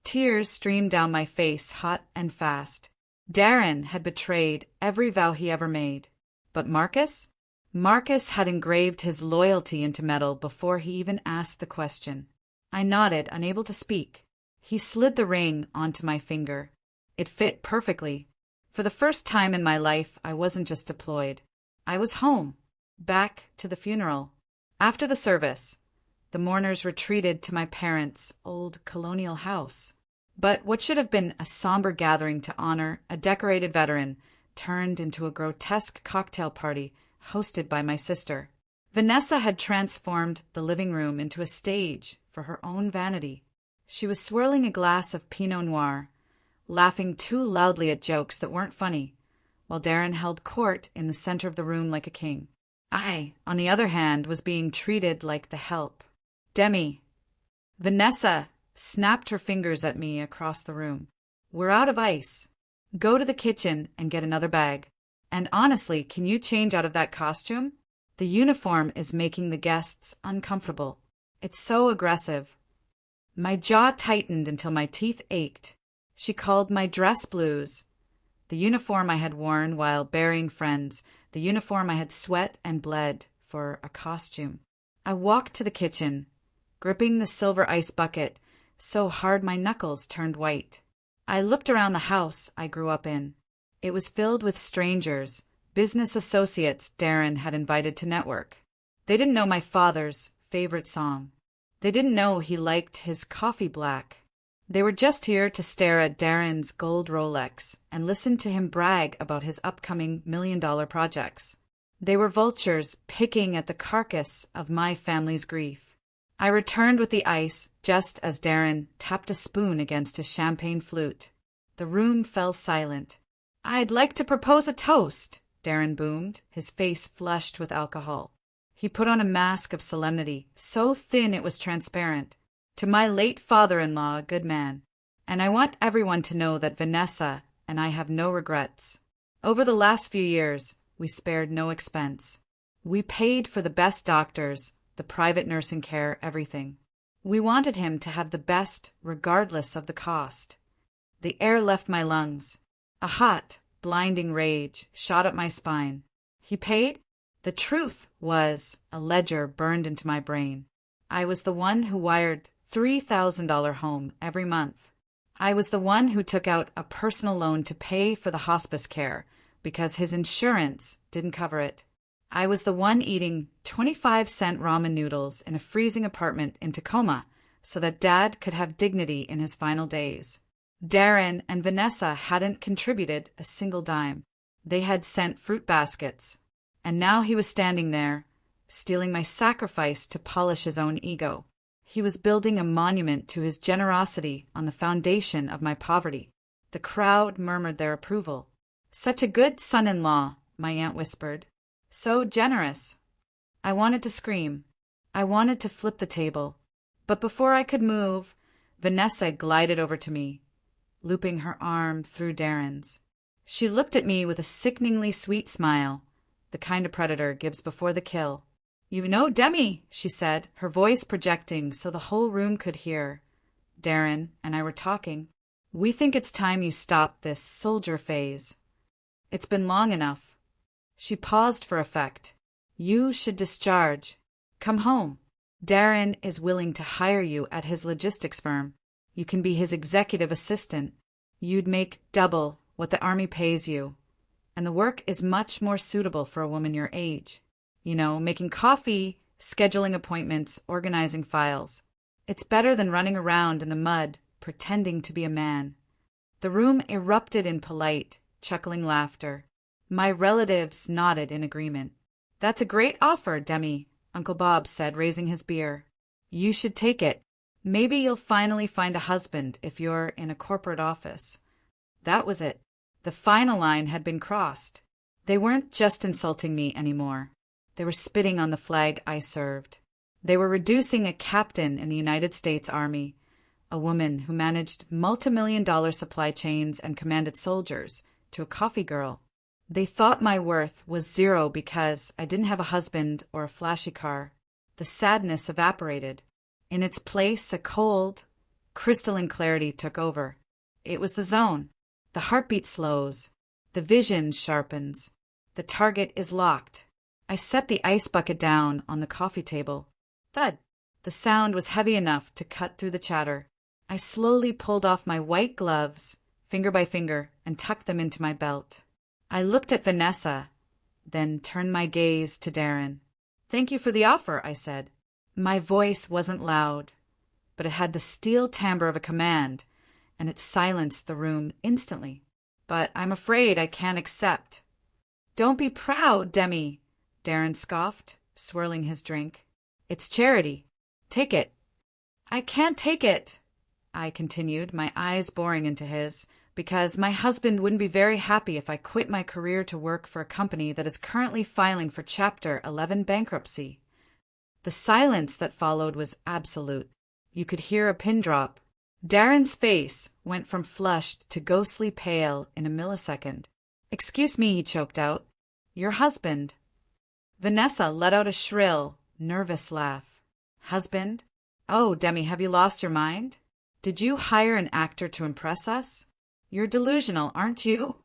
Tears streamed down my face, hot and fast. Darren had betrayed every vow he ever made. But Marcus? Marcus had engraved his loyalty into metal before he even asked the question. I nodded, unable to speak. He slid the ring onto my finger. It fit perfectly. For the first time in my life, I wasn't just deployed. I was home, back to the funeral. After the service, the mourners retreated to my parents' old colonial house. But what should have been a somber gathering to honor a decorated veteran turned into a grotesque cocktail party hosted by my sister. Vanessa had transformed the living room into a stage for her own vanity. She was swirling a glass of Pinot Noir, laughing too loudly at jokes that weren't funny, while Darren held court in the center of the room like a king. I, on the other hand, was being treated like the help. "Demi." Vanessa snapped her fingers at me across the room. "We're out of ice. Go to the kitchen and get another bag. And honestly, can you change out of that costume? The uniform is making the guests uncomfortable. It's so aggressive." My jaw tightened until my teeth ached. She called my dress blues. The uniform I had worn while burying friends, the uniform I had sweat and bled for, a costume. I walked to the kitchen, gripping the silver ice bucket so hard my knuckles turned white. I looked around the house I grew up in. It was filled with strangers, business associates Darren had invited to network. They didn't know my father's favorite song. They didn't know he liked his coffee black. They were just here to stare at Darren's gold Rolex and listen to him brag about his upcoming $1 million projects. They were vultures picking at the carcass of my family's grief. I returned with the ice just as Darren tapped a spoon against his champagne flute. The room fell silent. "I'd like to propose a toast," Darren boomed, his face flushed with alcohol. He put on a mask of solemnity, so thin it was transparent. "To my late father-in-law, a good man. And I want everyone to know that Vanessa and I have no regrets. Over the last few years, we spared no expense. We paid for the best doctors, the private nursing care, everything. We wanted him to have the best regardless of the cost." The air left my lungs. A hot, blinding rage shot up my spine. He paid? The truth was, a ledger burned into my brain. I was the one who wired $3,000 home every month. I was the one who took out a personal loan to pay for the hospice care because his insurance didn't cover it. I was the one eating 25-cent ramen noodles in a freezing apartment in Tacoma so that Dad could have dignity in his final days. Darren and Vanessa hadn't contributed a single dime. They had sent fruit baskets. And now he was standing there, stealing my sacrifice to polish his own ego. He was building a monument to his generosity on the foundation of my poverty. The crowd murmured their approval. "Such a good son-in-law," my aunt whispered. "So generous." I wanted to scream. I wanted to flip the table. But before I could move, Vanessa glided over to me, looping her arm through Darren's. She looked at me with a sickeningly sweet smile, the kind a predator gives before the kill. "You know Demi," she said, her voice projecting so the whole room could hear. Darren and I were talking. "We think it's time you stop this soldier phase. It's been long enough." She paused for effect. "You should discharge. Come home. Darren is willing to hire you at his logistics firm. You can be his executive assistant. You'd make double what the Army pays you. And the work is much more suitable for a woman your age. You know, making coffee, scheduling appointments, organizing files. It's better than running around in the mud, pretending to be a man." The room erupted in polite, chuckling laughter. My relatives nodded in agreement. "That's a great offer, Demi. Uncle Bob said, raising his beer. You should take it. Maybe you'll finally find a husband if you're in a corporate office. That was it. The final line had been crossed. They weren't just insulting me anymore. They were spitting on the flag I served. They were reducing a captain in the United States Army, a woman who managed multimillion-dollar supply chains and commanded soldiers, to a coffee girl. They thought my worth was zero because I didn't have a husband or a flashy car. The sadness evaporated. In its place, a cold, crystalline clarity took over. It was the zone. The heartbeat slows. The vision sharpens. The target is locked. I set the ice bucket down on the coffee table. Thud! The sound was heavy enough to cut through the chatter. I slowly pulled off my white gloves, finger by finger, and tucked them into my belt. I looked at Vanessa, then turned my gaze to Darren. Thank you for the offer, I said. My voice wasn't loud, but it had the steel timbre of a command, and it silenced the room instantly. But I'm afraid I can't accept. Don't be proud, Demi, Darren scoffed, swirling his drink. It's charity. Take it. I can't take it, I continued, my eyes boring into his, because my husband wouldn't be very happy if I quit my career to work for a company that is currently filing for Chapter 11 bankruptcy. The silence that followed was absolute. You could hear a pin drop. Darren's face went from flushed to ghostly pale in a millisecond. Excuse me, he choked out. Your husband. Vanessa let out a shrill, nervous laugh. Husband? Oh, Demi, have you lost your mind? Did you hire an actor to impress us? You're delusional, aren't you?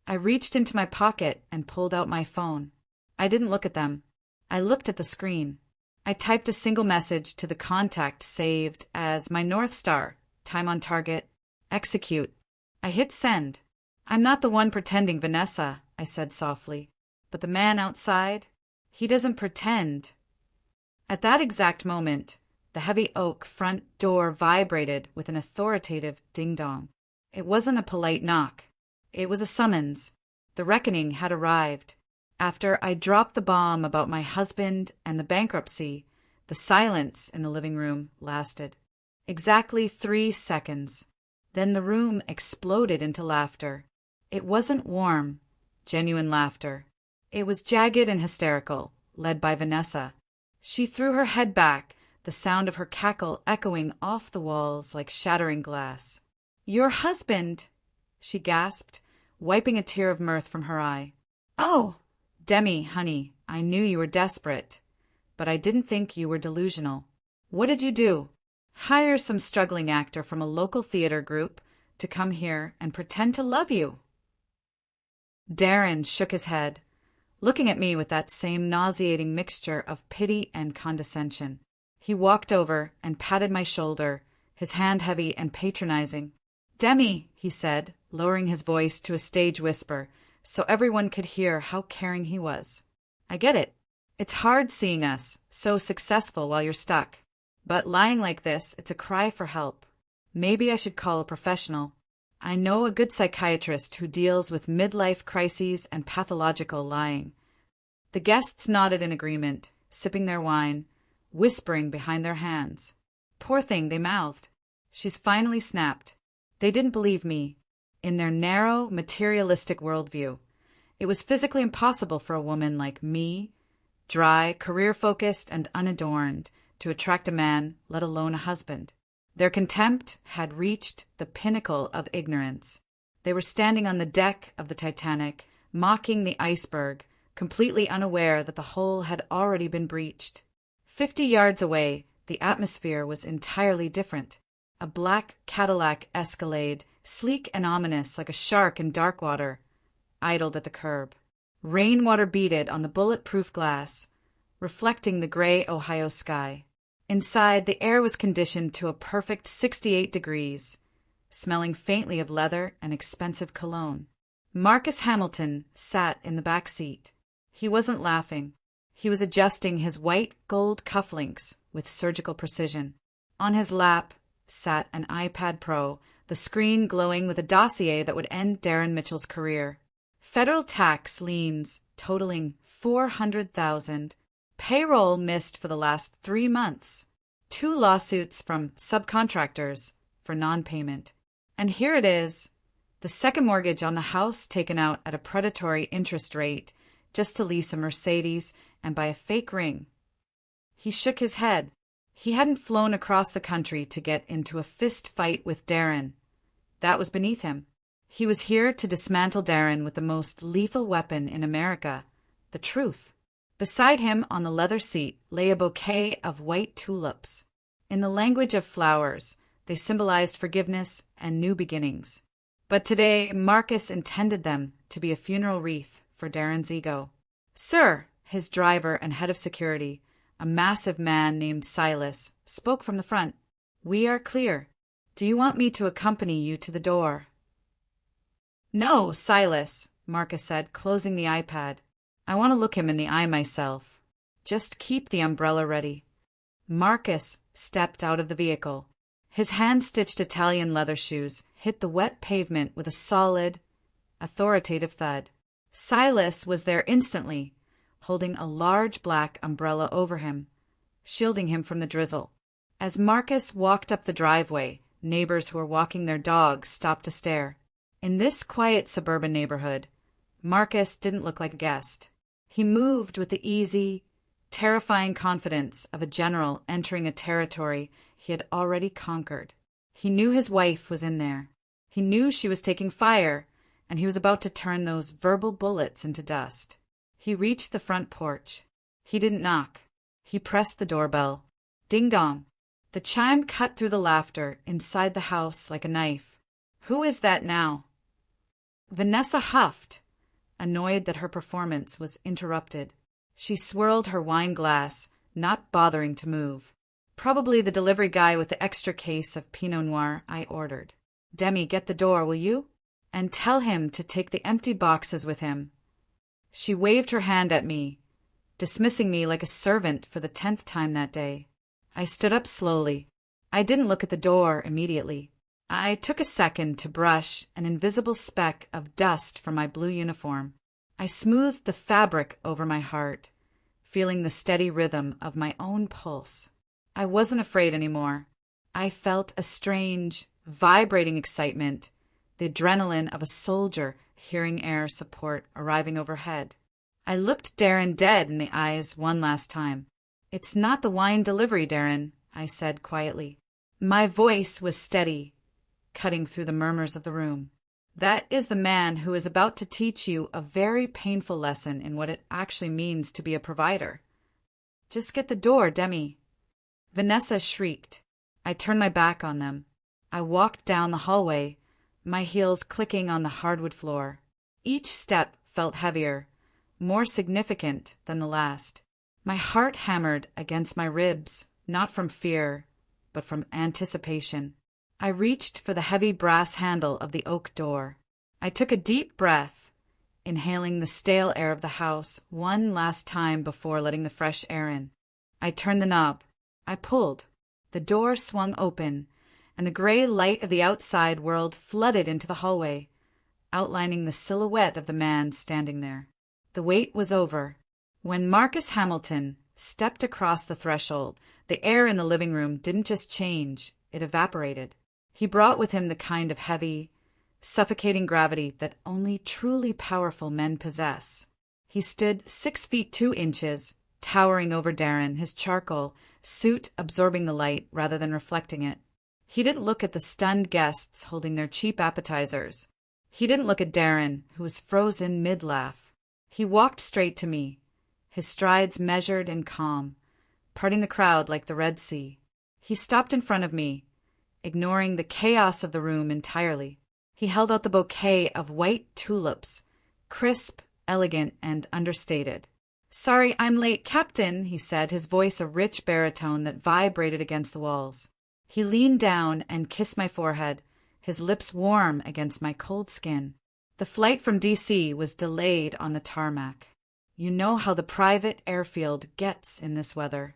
I reached into my pocket and pulled out my phone. I didn't look at them. I looked at the screen. I typed a single message to the contact saved as my North Star, time on target, execute. I hit send. I'm not the one pretending, Vanessa, I said softly. But the man outside, he doesn't pretend. At that exact moment, the heavy oak front door vibrated with an authoritative ding-dong. It wasn't a polite knock. It was a summons. The reckoning had arrived. After I dropped the bomb about my husband and the bankruptcy, the silence in the living room lasted. Exactly 3 seconds. Then the room exploded into laughter. It wasn't warm, genuine laughter. It was jagged and hysterical, led by Vanessa. She threw her head back, the sound of her cackle echoing off the walls like shattering glass. Your husband, she gasped, wiping a tear of mirth from her eye. Oh, Demi, honey, I knew you were desperate, but I didn't think you were delusional. What did you do? Hire some struggling actor from a local theater group to come here and pretend to love you. Darren shook his head, looking at me with that same nauseating mixture of pity and condescension. He walked over and patted my shoulder, his hand heavy and patronizing. Demi, he said, lowering his voice to a stage whisper so everyone could hear how caring he was. I get it. It's hard seeing us so successful while you're stuck. But lying like this, it's a cry for help. Maybe I should call a professional. I know a good psychiatrist who deals with midlife crises and pathological lying. The guests nodded in agreement, sipping their wine, whispering behind their hands. Poor thing, they mouthed. She's finally snapped. They didn't believe me. In their narrow, materialistic worldview, it was physically impossible for a woman like me, dry, career-focused, and unadorned, to attract a man, let alone a husband. Their contempt had reached the pinnacle of ignorance. They were standing on the deck of the Titanic, mocking the iceberg, completely unaware that the hull had already been breached. 50 yards away, the atmosphere was entirely different. A black Cadillac Escalade, sleek and ominous like a shark in dark water, idled at the curb. Rainwater beaded on the bulletproof glass, reflecting the gray Ohio sky. Inside, the air was conditioned to a perfect 68 degrees, smelling faintly of leather and expensive cologne. Marcus Hamilton sat in the back seat. He wasn't laughing. He was adjusting his white gold cufflinks with surgical precision. On his lap sat an iPad Pro, the screen glowing with a dossier that would end Darren Mitchell's career. Federal tax liens totaling $400,000, Payroll missed for the last 3 months. 2 lawsuits from subcontractors for non-payment. And here it is, the second mortgage on the house taken out at a predatory interest rate just to lease a Mercedes and buy a fake ring. He shook his head. He hadn't flown across the country to get into a fist fight with Darren. That was beneath him. He was here to dismantle Darren with the most lethal weapon in America, the truth. Beside him on the leather seat lay a bouquet of white tulips. In the language of flowers, they symbolized forgiveness and new beginnings. But today, Marcus intended them to be a funeral wreath for Darren's ego. "Sir," his driver and head of security, a massive man named Silas, spoke from the front. "We are clear. Do you want me to accompany you to the door?" "No, Silas," Marcus said, closing the iPad. "I want to look him in the eye myself. Just keep the umbrella ready." Marcus stepped out of the vehicle. His hand-stitched Italian leather shoes hit the wet pavement with a solid, authoritative thud. Silas was there instantly, holding a large black umbrella over him, shielding him from the drizzle. As Marcus walked up the driveway, neighbors who were walking their dogs stopped to stare. In this quiet suburban neighborhood, Marcus didn't look like a guest. He moved with the easy, terrifying confidence of a general entering a territory he had already conquered. He knew his wife was in there. He knew she was taking fire, and he was about to turn those verbal bullets into dust. He reached the front porch. He didn't knock. He pressed the doorbell. Ding dong. The chime cut through the laughter inside the house like a knife. "Who is that now?" Vanessa huffed, annoyed that her performance was interrupted. She swirled her wine glass, not bothering to move. "Probably the delivery guy with the extra case of Pinot Noir I ordered. Demi, get the door, will you? And tell him to take the empty boxes with him." She waved her hand at me, dismissing me like a servant for the 10th time that day. I stood up slowly. I didn't look at the door immediately. I took a second to brush an invisible speck of dust from my blue uniform. I smoothed the fabric over my heart, feeling the steady rhythm of my own pulse. I wasn't afraid anymore. I felt a strange, vibrating excitement, the adrenaline of a soldier hearing air support arriving overhead. I looked Darren dead in the eyes one last time. "It's not the wine delivery, Darren," I said quietly. My voice was steady, cutting through the murmurs of the room. "That is the man who is about to teach you a very painful lesson in what it actually means to be a provider. Just get the door, Demi." Vanessa shrieked. I turned my back on them. I walked down the hallway, my heels clicking on the hardwood floor. Each step felt heavier, more significant than the last. My heart hammered against my ribs, not from fear, but from anticipation. I reached for the heavy brass handle of the oak door. I took a deep breath, inhaling the stale air of the house one last time before letting the fresh air in. I turned the knob. I pulled. The door swung open, and the gray light of the outside world flooded into the hallway, outlining the silhouette of the man standing there. The wait was over. When Marcus Hamilton stepped across the threshold, the air in the living room didn't just change, it evaporated. He brought with him the kind of heavy, suffocating gravity that only truly powerful men possess. He stood 6 feet 2 inches, towering over Darren, his charcoal suit absorbing the light rather than reflecting it. He didn't look at the stunned guests holding their cheap appetizers. He didn't look at Darren, who was frozen mid-laugh. He walked straight to me, his strides measured and calm, parting the crowd like the Red Sea. He stopped in front of me, ignoring the chaos of the room entirely. He held out the bouquet of white tulips, crisp, elegant, and understated. "Sorry I'm late, Captain," he said, his voice a rich baritone that vibrated against the walls. He leaned down and kissed my forehead, his lips warm against my cold skin. The flight from D.C. was delayed on the tarmac. You know how the private airfield gets in this weather.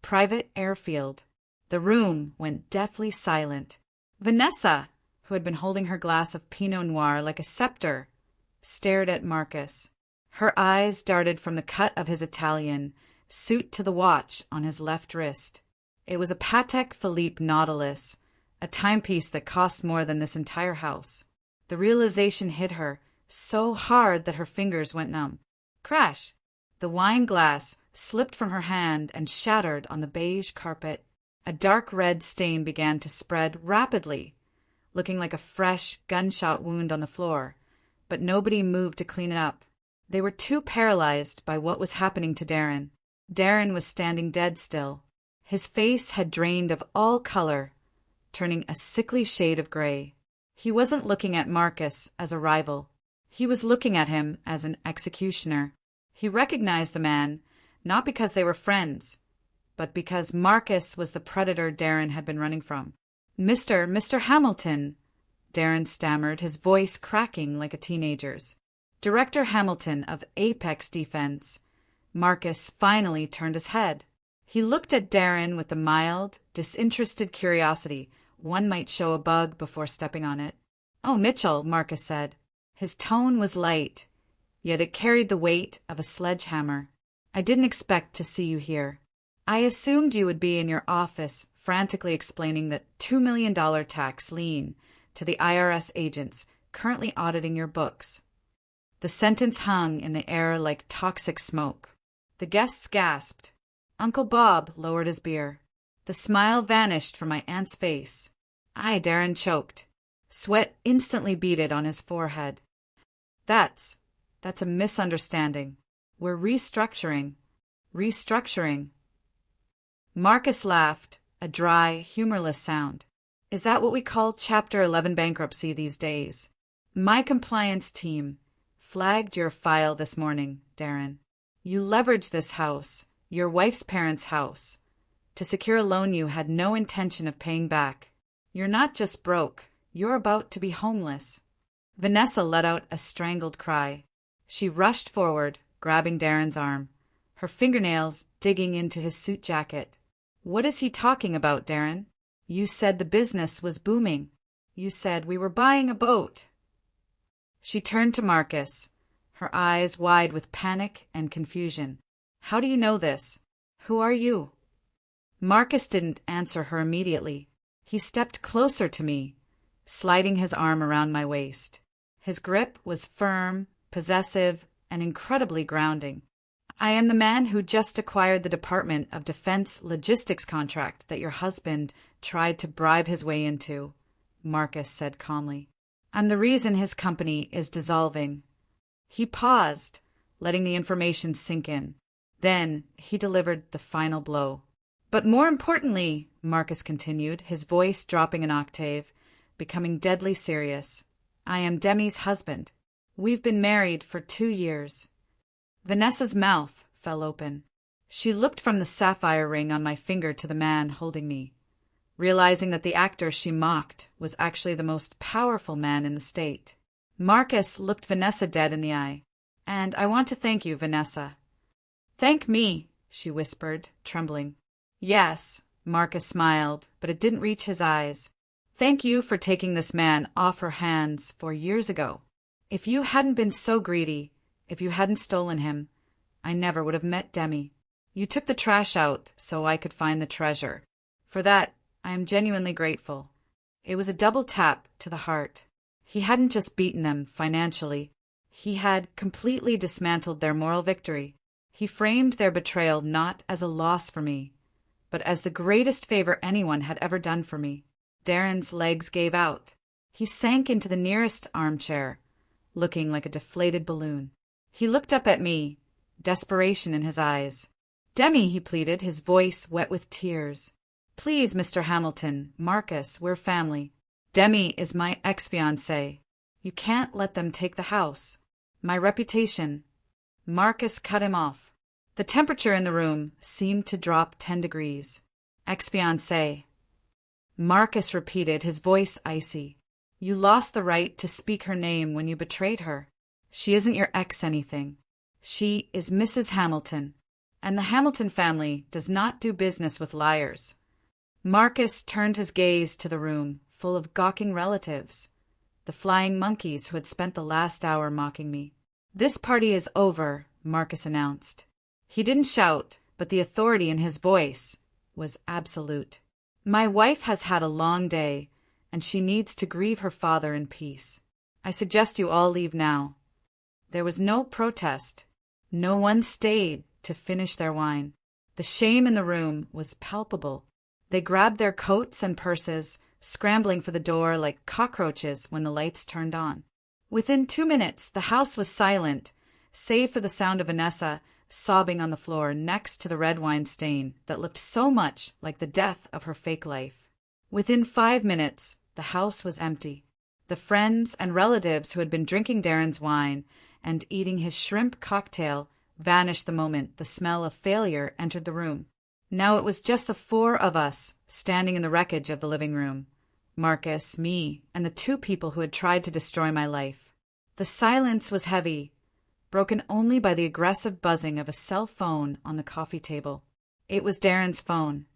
Private airfield. The room went deathly silent. Vanessa, who had been holding her glass of Pinot Noir like a scepter, stared at Marcus. Her eyes darted from the cut of his Italian, suit to the watch on his left wrist. It was a Patek Philippe Nautilus, a timepiece that cost more than this entire house. The realization hit her so hard that her fingers went numb. Crash! The wine glass slipped from her hand and shattered on the beige carpet. A dark red stain began to spread rapidly, looking like a fresh gunshot wound on the floor, but nobody moved to clean it up. They were too paralyzed by what was happening to Darren. Darren was standing dead still. His face had drained of all color, turning a sickly shade of gray. He wasn't looking at Marcus as a rival. He was looking at him as an executioner. He recognized the man, not because they were friends, but because Marcus was the predator Darren had been running from. Mr. Hamilton, Darren stammered, his voice cracking like a teenager's. Director Hamilton of Apex Defense. Marcus finally turned his head. He looked at Darren with the mild, disinterested curiosity one might show a bug before stepping on it. "Oh, Mitchell," Marcus said. His tone was light, yet it carried the weight of a sledgehammer. "I didn't expect to see you here. I assumed you would be in your office frantically explaining that $2 million tax lien to the IRS agents currently auditing your books." The sentence hung in the air like toxic smoke. The guests gasped. Uncle Bob lowered his beer. The smile vanished from my aunt's face. Darren choked. Sweat instantly beaded on his forehead. That's a misunderstanding. We're restructuring. Marcus laughed, a dry, humorless sound. "Is that what we call Chapter 11 bankruptcy these days? My compliance team flagged your file this morning, Darren. You leveraged this house, your wife's parents' house, to secure a loan you had no intention of paying back. You're not just broke, you're about to be homeless." Vanessa let out a strangled cry. She rushed forward, grabbing Darren's arm, her fingernails digging into his suit jacket. "What is he talking about, Darren? You said the business was booming. You said we were buying a boat." She turned to Marcus, her eyes wide with panic and confusion. "How do you know this? Who are you?" Marcus didn't answer her immediately. He stepped closer to me, sliding his arm around my waist. His grip was firm, possessive, and incredibly grounding. "I am the man who just acquired the Department of Defense logistics contract that your husband tried to bribe his way into," Marcus said calmly. "I'm the reason his company is dissolving." He paused, letting the information sink in. Then he delivered the final blow. "But more importantly," Marcus continued, his voice dropping an octave, becoming deadly serious, "I am Demi's husband. We've been married for 2 years. Vanessa's mouth fell open. She looked from the sapphire ring on my finger to the man holding me, realizing that the actor she mocked was actually the most powerful man in the state. Marcus looked Vanessa dead in the eye. "And I want to thank you, Vanessa." "Thank me," she whispered, trembling. "Yes," Marcus smiled, but it didn't reach his eyes. "Thank you for taking this man off her hands 4 years ago. If you hadn't been so greedy, if you hadn't stolen him, I never would have met Demi. You took the trash out so I could find the treasure. For that, I am genuinely grateful." It was a double tap to the heart. He hadn't just beaten them financially. He had completely dismantled their moral victory. He framed their betrayal not as a loss for me, but as the greatest favor anyone had ever done for me. Darren's legs gave out. He sank into the nearest armchair, looking like a deflated balloon. He looked up at me, desperation in his eyes. "Demi," he pleaded, his voice wet with tears. "Please, Mr. Hamilton, Marcus, we're family. Demi is my ex-fiancé. You can't let them take the house. My reputation." Marcus cut him off. The temperature in the room seemed to drop 10 degrees. "Ex-fiancé," Marcus repeated, his voice icy. "You lost the right to speak her name when you betrayed her. She isn't your ex anything. She is Mrs. Hamilton, and the Hamilton family does not do business with liars." Marcus turned his gaze to the room, full of gawking relatives, the flying monkeys who had spent the last hour mocking me. "This party is over," Marcus announced. He didn't shout, but the authority in his voice was absolute. My wife has had a long day, and she needs to grieve her father in peace. I suggest you all leave now. There was no protest. No one stayed to finish their wine. The shame in the room was palpable. They grabbed their coats and purses, scrambling for the door like cockroaches when the lights turned on. Within 2 minutes, the house was silent, save for the sound of Vanessa sobbing on the floor next to the red wine stain that looked so much like the death of her fake life. Within 5 minutes, the house was empty. The friends and relatives who had been drinking Darren's wine and eating his shrimp cocktail vanished the moment the smell of failure entered the room. Now it was just the 4 of us standing in the wreckage of the living room. Marcus, me, and the 2 people who had tried to destroy my life. The silence was heavy, broken only by the aggressive buzzing of a cell phone on the coffee table. It was Darren's phone.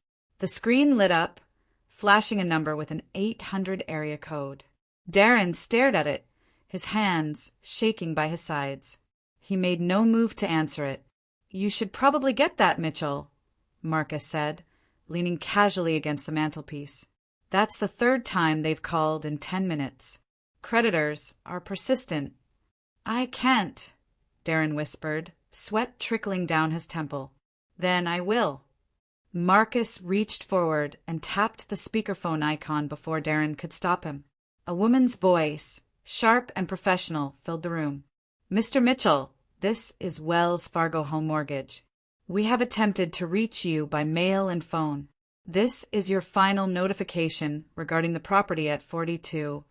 The screen lit up, flashing a number with an 800 area code. Darren stared at it, his hands shaking by his sides. He made no move to answer it. "You should probably get that, Mitchell," Marcus said, leaning casually against the mantelpiece. "That's the 3rd time they've called in 10 minutes. Creditors are persistent." "I can't," Darren whispered, sweat trickling down his temple. "Then I will." Marcus reached forward and tapped the speakerphone icon before Darren could stop him. A woman's voice, sharp and professional, filled the room. "Mr. Mitchell, this is Wells Fargo Home Mortgage. We have attempted to reach you by mail and phone. This is your final notification regarding the property at 42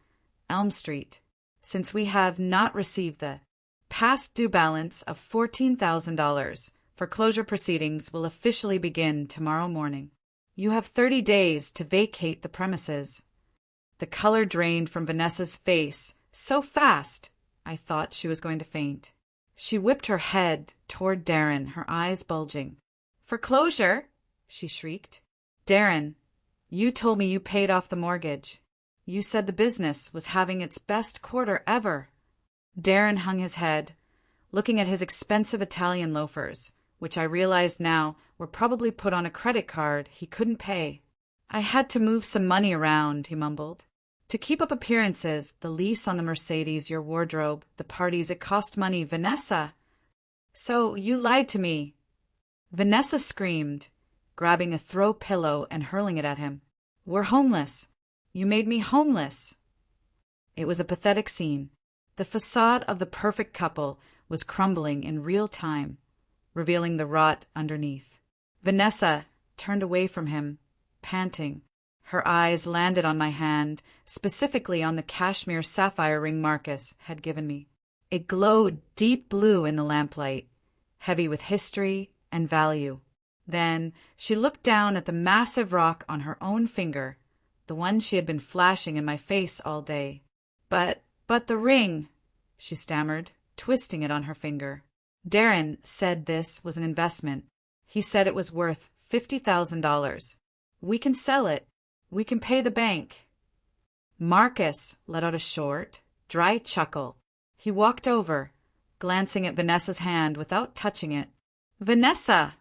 Elm Street. Since we have not received the past due balance of $14,000, foreclosure proceedings will officially begin tomorrow morning. You have 30 days to vacate the premises." The color drained from Vanessa's face so fast I thought she was going to faint. She whipped her head toward Darren, her eyes bulging. "Foreclosure?" she shrieked. "Darren, you told me you paid off the mortgage. You said the business was having its best quarter ever." Darren hung his head, looking at his expensive Italian loafers, which I realized now were probably put on a credit card he couldn't pay. "I had to move some money around," he mumbled. "To keep up appearances, the lease on the Mercedes, your wardrobe, the parties, it cost money. Vanessa!" "So you lied to me!" Vanessa screamed, grabbing a throw pillow and hurling it at him. "We're homeless. You made me homeless." It was a pathetic scene. The facade of the perfect couple was crumbling in real time, revealing the rot underneath. Vanessa turned away from him, panting. Her eyes landed on my hand, specifically on the cashmere sapphire ring Marcus had given me. It glowed deep blue in the lamplight, heavy with history and value. Then she looked down at the massive rock on her own finger, the one she had been flashing in my face all day. But the ring," she stammered, twisting it on her finger. "Darren said this was an investment. He said it was worth $50,000. We can sell it. We can pay the bank." Marcus let out a short, dry chuckle. He walked over, glancing at Vanessa's hand without touching it. "Vanessa,"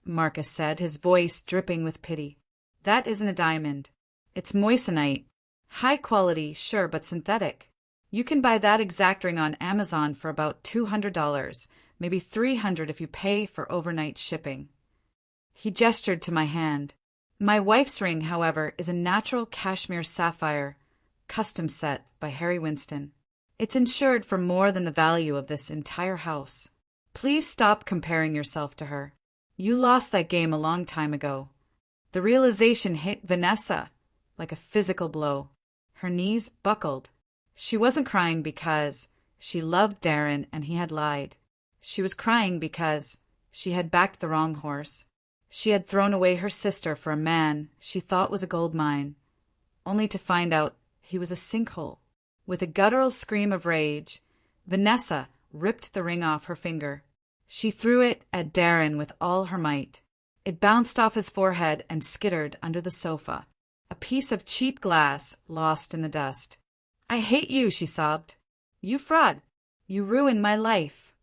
Marcus said, his voice dripping with pity. "That isn't a diamond. It's moissanite. High quality, sure, but synthetic. You can buy that exact ring on Amazon for about $200, maybe $300 if you pay for overnight shipping." He gestured to my hand. "My wife's ring, however, is a natural cashmere sapphire, custom set by Harry Winston. It's insured for more than the value of this entire house. Please stop comparing yourself to her. You lost that game a long time ago." The realization hit Vanessa like a physical blow. Her knees buckled. She wasn't crying because she loved Darren and he had lied. She was crying because she had backed the wrong horse. She had thrown away her sister for a man she thought was a gold mine, only to find out he was a sinkhole. With a guttural scream of rage, Vanessa ripped the ring off her finger. She threw it at Darren with all her might. It bounced off his forehead and skittered under the sofa, a piece of cheap glass lost in the dust. "I hate you," she sobbed. "You fraud. You ruined my life."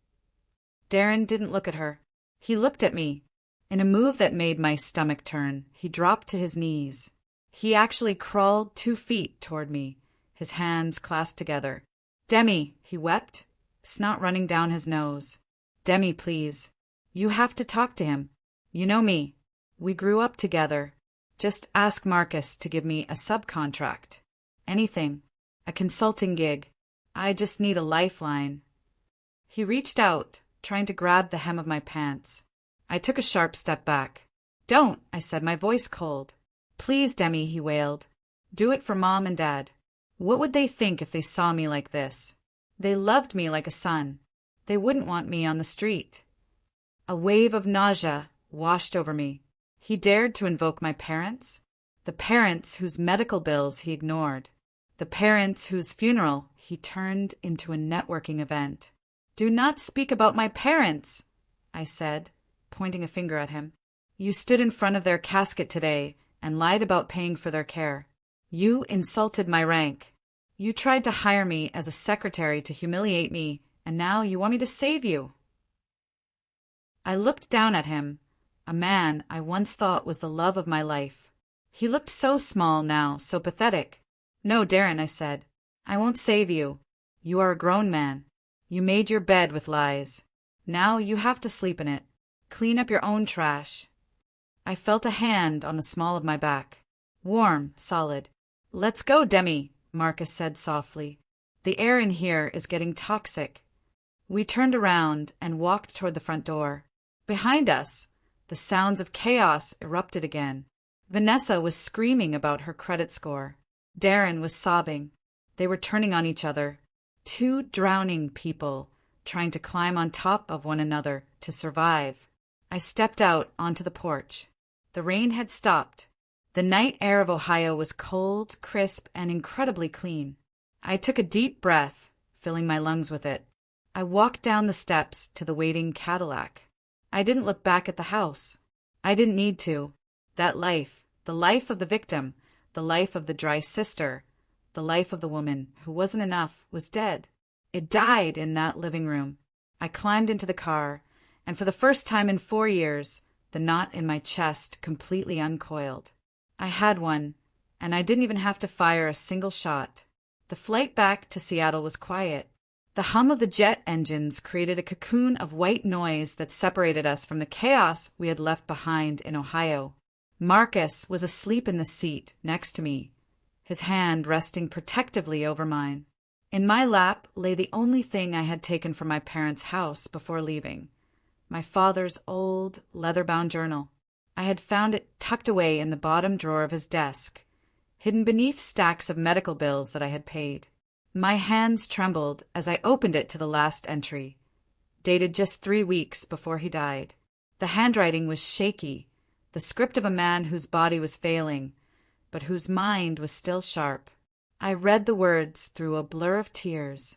Darren didn't look at her. He looked at me, In a move that made my stomach turn, he dropped to his knees. He actually crawled 2 feet toward me, his hands clasped together. "Demi," he wept, snot running down his nose. "Demi, please. You have to talk to him. You know me. We grew up together. Just ask Marcus to give me a subcontract. Anything. A consulting gig. I just need a lifeline." He reached out, trying to grab the hem of my pants. I took a sharp step back. "Don't," I said, my voice cold. "Please, Demi," he wailed. "Do it for Mom and Dad. What would they think if they saw me like this? They loved me like a son. They wouldn't want me on the street." A wave of nausea washed over me. He dared to invoke my parents? The parents whose medical bills he ignored. The parents whose funeral he turned into a networking event. "Do not speak about my parents," I said, pointing a finger at him. "You stood in front of their casket today and lied about paying for their care. You insulted my rank. You tried to hire me as a secretary to humiliate me, and now you want me to save you." I looked down at him, a man I once thought was the love of my life. He looked so small now, so pathetic. "No, Darren," I said. "I won't save you. You are a grown man. You made your bed with lies. Now you have to sleep in it. Clean up your own trash." I felt a hand on the small of my back. Warm, solid. "Let's go, Demi," Marcus said softly. "The air in here is getting toxic." We turned around and walked toward the front door. Behind us, the sounds of chaos erupted again. Vanessa was screaming about her credit score. Darren was sobbing. They were turning on each other. 2 drowning people trying to climb on top of one another to survive. I stepped out onto the porch. The rain had stopped. The night air of Ohio was cold, crisp, and incredibly clean. I took a deep breath, filling my lungs with it. I walked down the steps to the waiting Cadillac. I didn't look back at the house. I didn't need to. That life, the life of the victim, the life of the dry sister, the life of the woman who wasn't enough, was dead. It died in that living room. I climbed into the car, and for the first time in 4 years, the knot in my chest completely uncoiled. I had one, and I didn't even have to fire a single shot. The flight back to Seattle was quiet. The hum of the jet engines created a cocoon of white noise that separated us from the chaos we had left behind in Ohio. Marcus was asleep in the seat next to me, his hand resting protectively over mine. In my lap lay the only thing I had taken from my parents' house before leaving, my father's old, leather-bound journal. I had found it tucked away in the bottom drawer of his desk, hidden beneath stacks of medical bills that I had paid. My hands trembled as I opened it to the last entry, dated just 3 weeks before he died. The handwriting was shaky, the script of a man whose body was failing, but whose mind was still sharp. I read the words through a blur of tears.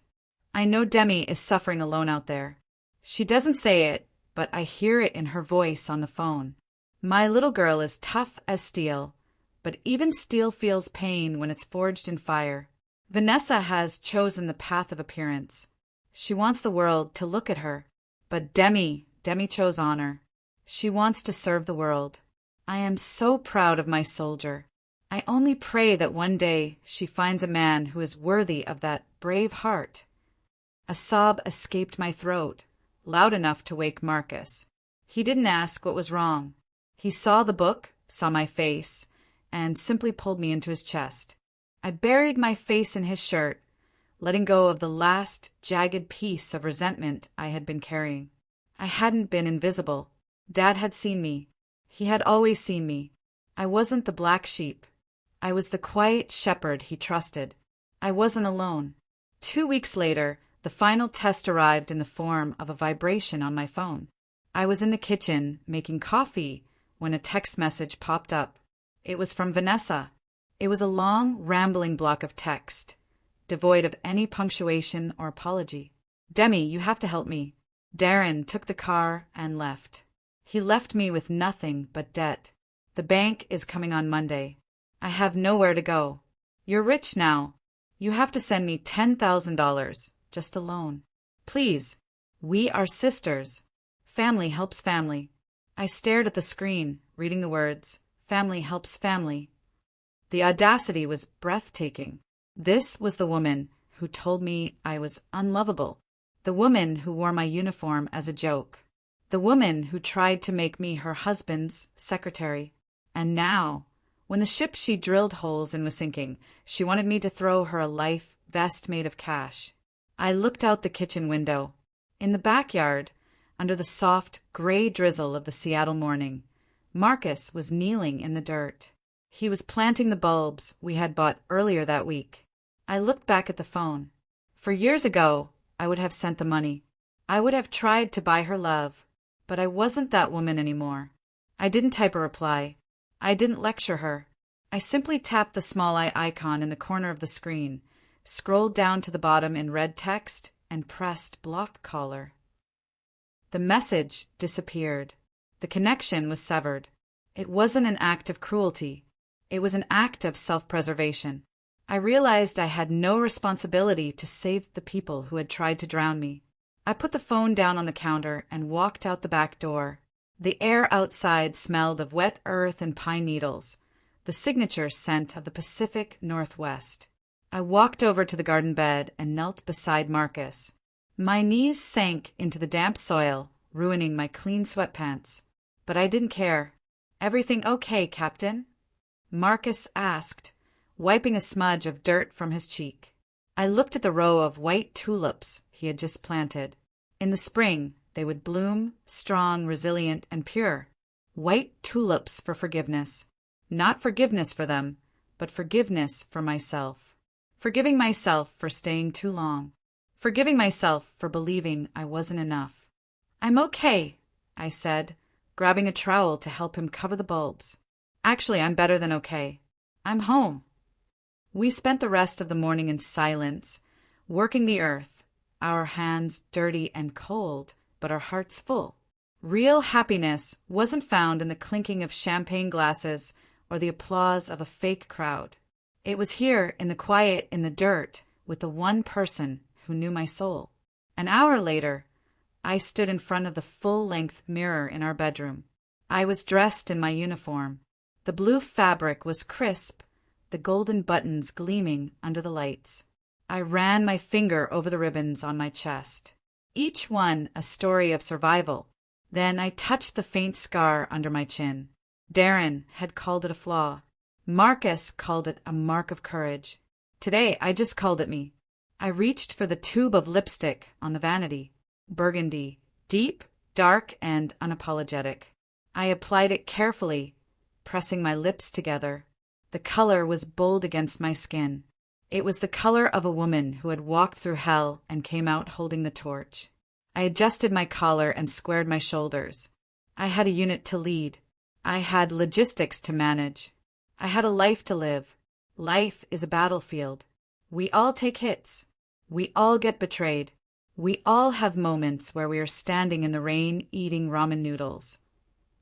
"I know Demi is suffering alone out there. She doesn't say it, but I hear it in her voice on the phone. My little girl is tough as steel, but even steel feels pain when it's forged in fire. Vanessa has chosen the path of appearance. She wants the world to look at her. But Demi chose honor. She wants to serve the world. I am so proud of my soldier. I only pray that one day she finds a man who is worthy of that brave heart." A sob escaped my throat, loud enough to wake Marcus. He didn't ask what was wrong. He saw the book, saw my face, and simply pulled me into his chest. I buried my face in his shirt, letting go of the last jagged piece of resentment I had been carrying. I hadn't been invisible. Dad had seen me. He had always seen me. I wasn't the black sheep. I was the quiet shepherd he trusted. I wasn't alone. 2 weeks later, the final test arrived in the form of a vibration on my phone. I was in the kitchen making coffee when a text message popped up. It was from Vanessa. It was a long, rambling block of text, devoid of any punctuation or apology. "Demi, you have to help me. Darren took the car and left. He left me with nothing but debt. The bank is coming on Monday. I have nowhere to go. You're rich now. You have to send me $10,000, just a loan. Please, we are sisters. Family helps family. I stared at the screen, reading the words, "Family helps family." The audacity was breathtaking. This was the woman who told me I was unlovable. The woman who wore my uniform as a joke. The woman who tried to make me her husband's secretary. And now, when the ship she drilled holes in was sinking, she wanted me to throw her a life vest made of cash. I looked out the kitchen window. In the backyard, under the soft, gray drizzle of the Seattle morning, Marcus was kneeling in the dirt. He was planting the bulbs we had bought earlier that week. I looked back at the phone. For years ago, I would have sent the money. I would have tried to buy her love, but I wasn't that woman anymore. I didn't type a reply. I didn't lecture her. I simply tapped the small eye icon in the corner of the screen, scrolled down to the bottom in red text, and pressed block caller. The message disappeared. The connection was severed. It wasn't an act of cruelty. It was an act of self-preservation. I realized I had no responsibility to save the people who had tried to drown me. I put the phone down on the counter and walked out the back door. The air outside smelled of wet earth and pine needles, the signature scent of the Pacific Northwest. I walked over to the garden bed and knelt beside Marcus. My knees sank into the damp soil, ruining my clean sweatpants. But I didn't care. "Everything okay, Captain?" Marcus asked, wiping a smudge of dirt from his cheek. I looked at the row of white tulips he had just planted. In the spring, they would bloom, strong, resilient, and pure. White tulips for forgiveness. Not forgiveness for them, but forgiveness for myself. Forgiving myself for staying too long. Forgiving myself for believing I wasn't enough. "I'm okay," I said, grabbing a trowel to help him cover the bulbs. "Actually, I'm better than okay. I'm home." We spent the rest of the morning in silence, working the earth, our hands dirty and cold, but our hearts full. Real happiness wasn't found in the clinking of champagne glasses or the applause of a fake crowd. It was here in the quiet in the dirt with the one person who knew my soul. An hour later, I stood in front of the full-length mirror in our bedroom. I was dressed in my uniform. The blue fabric was crisp, the golden buttons gleaming under the lights. I ran my finger over the ribbons on my chest, each one a story of survival. Then I touched the faint scar under my chin. Darren had called it a flaw. Marcus called it a mark of courage. Today, I just called it me. I reached for the tube of lipstick on the vanity. Burgundy, deep, dark, and unapologetic. I applied it carefully, pressing my lips together. The color was bold against my skin. It was the color of a woman who had walked through hell and came out holding the torch. I adjusted my collar and squared my shoulders. I had a unit to lead. I had logistics to manage. I had a life to live. Life is a battlefield. We all take hits. We all get betrayed. We all have moments where we are standing in the rain eating ramen noodles,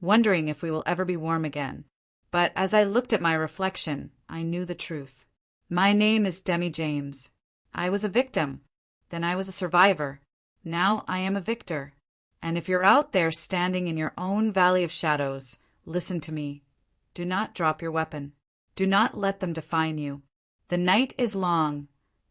wondering if we will ever be warm again. But as I looked at my reflection, I knew the truth. My name is Demi James. I was a victim. Then I was a survivor. Now I am a victor. And if you're out there standing in your own valley of shadows, listen to me. Do not drop your weapon. Do not let them define you. The night is long,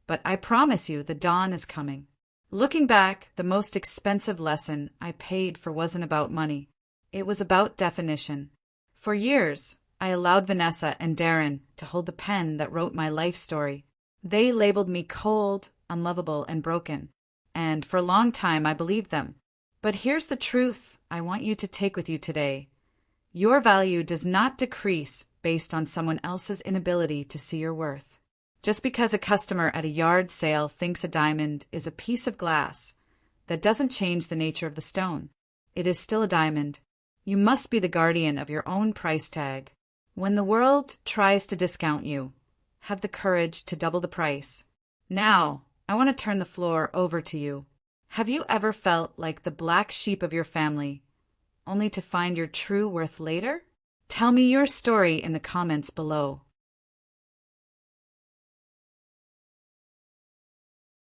but I promise you the dawn is coming. Looking back, the most expensive lesson I paid for wasn't about money. It was about definition. For years, I allowed Vanessa and Darren to hold the pen that wrote my life story. They labeled me cold, unlovable, and broken. And for a long time, I believed them. But here's the truth I want you to take with you today. Your value does not decrease based on someone else's inability to see your worth. Just because a customer at a yard sale thinks a diamond is a piece of glass, that doesn't change the nature of the stone. It is still a diamond. You must be the guardian of your own price tag. When the world tries to discount you, have the courage to double the price. Now, I want to turn the floor over to you. Have you ever felt like the black sheep of your family, only to find your true worth later? Tell me your story in the comments below.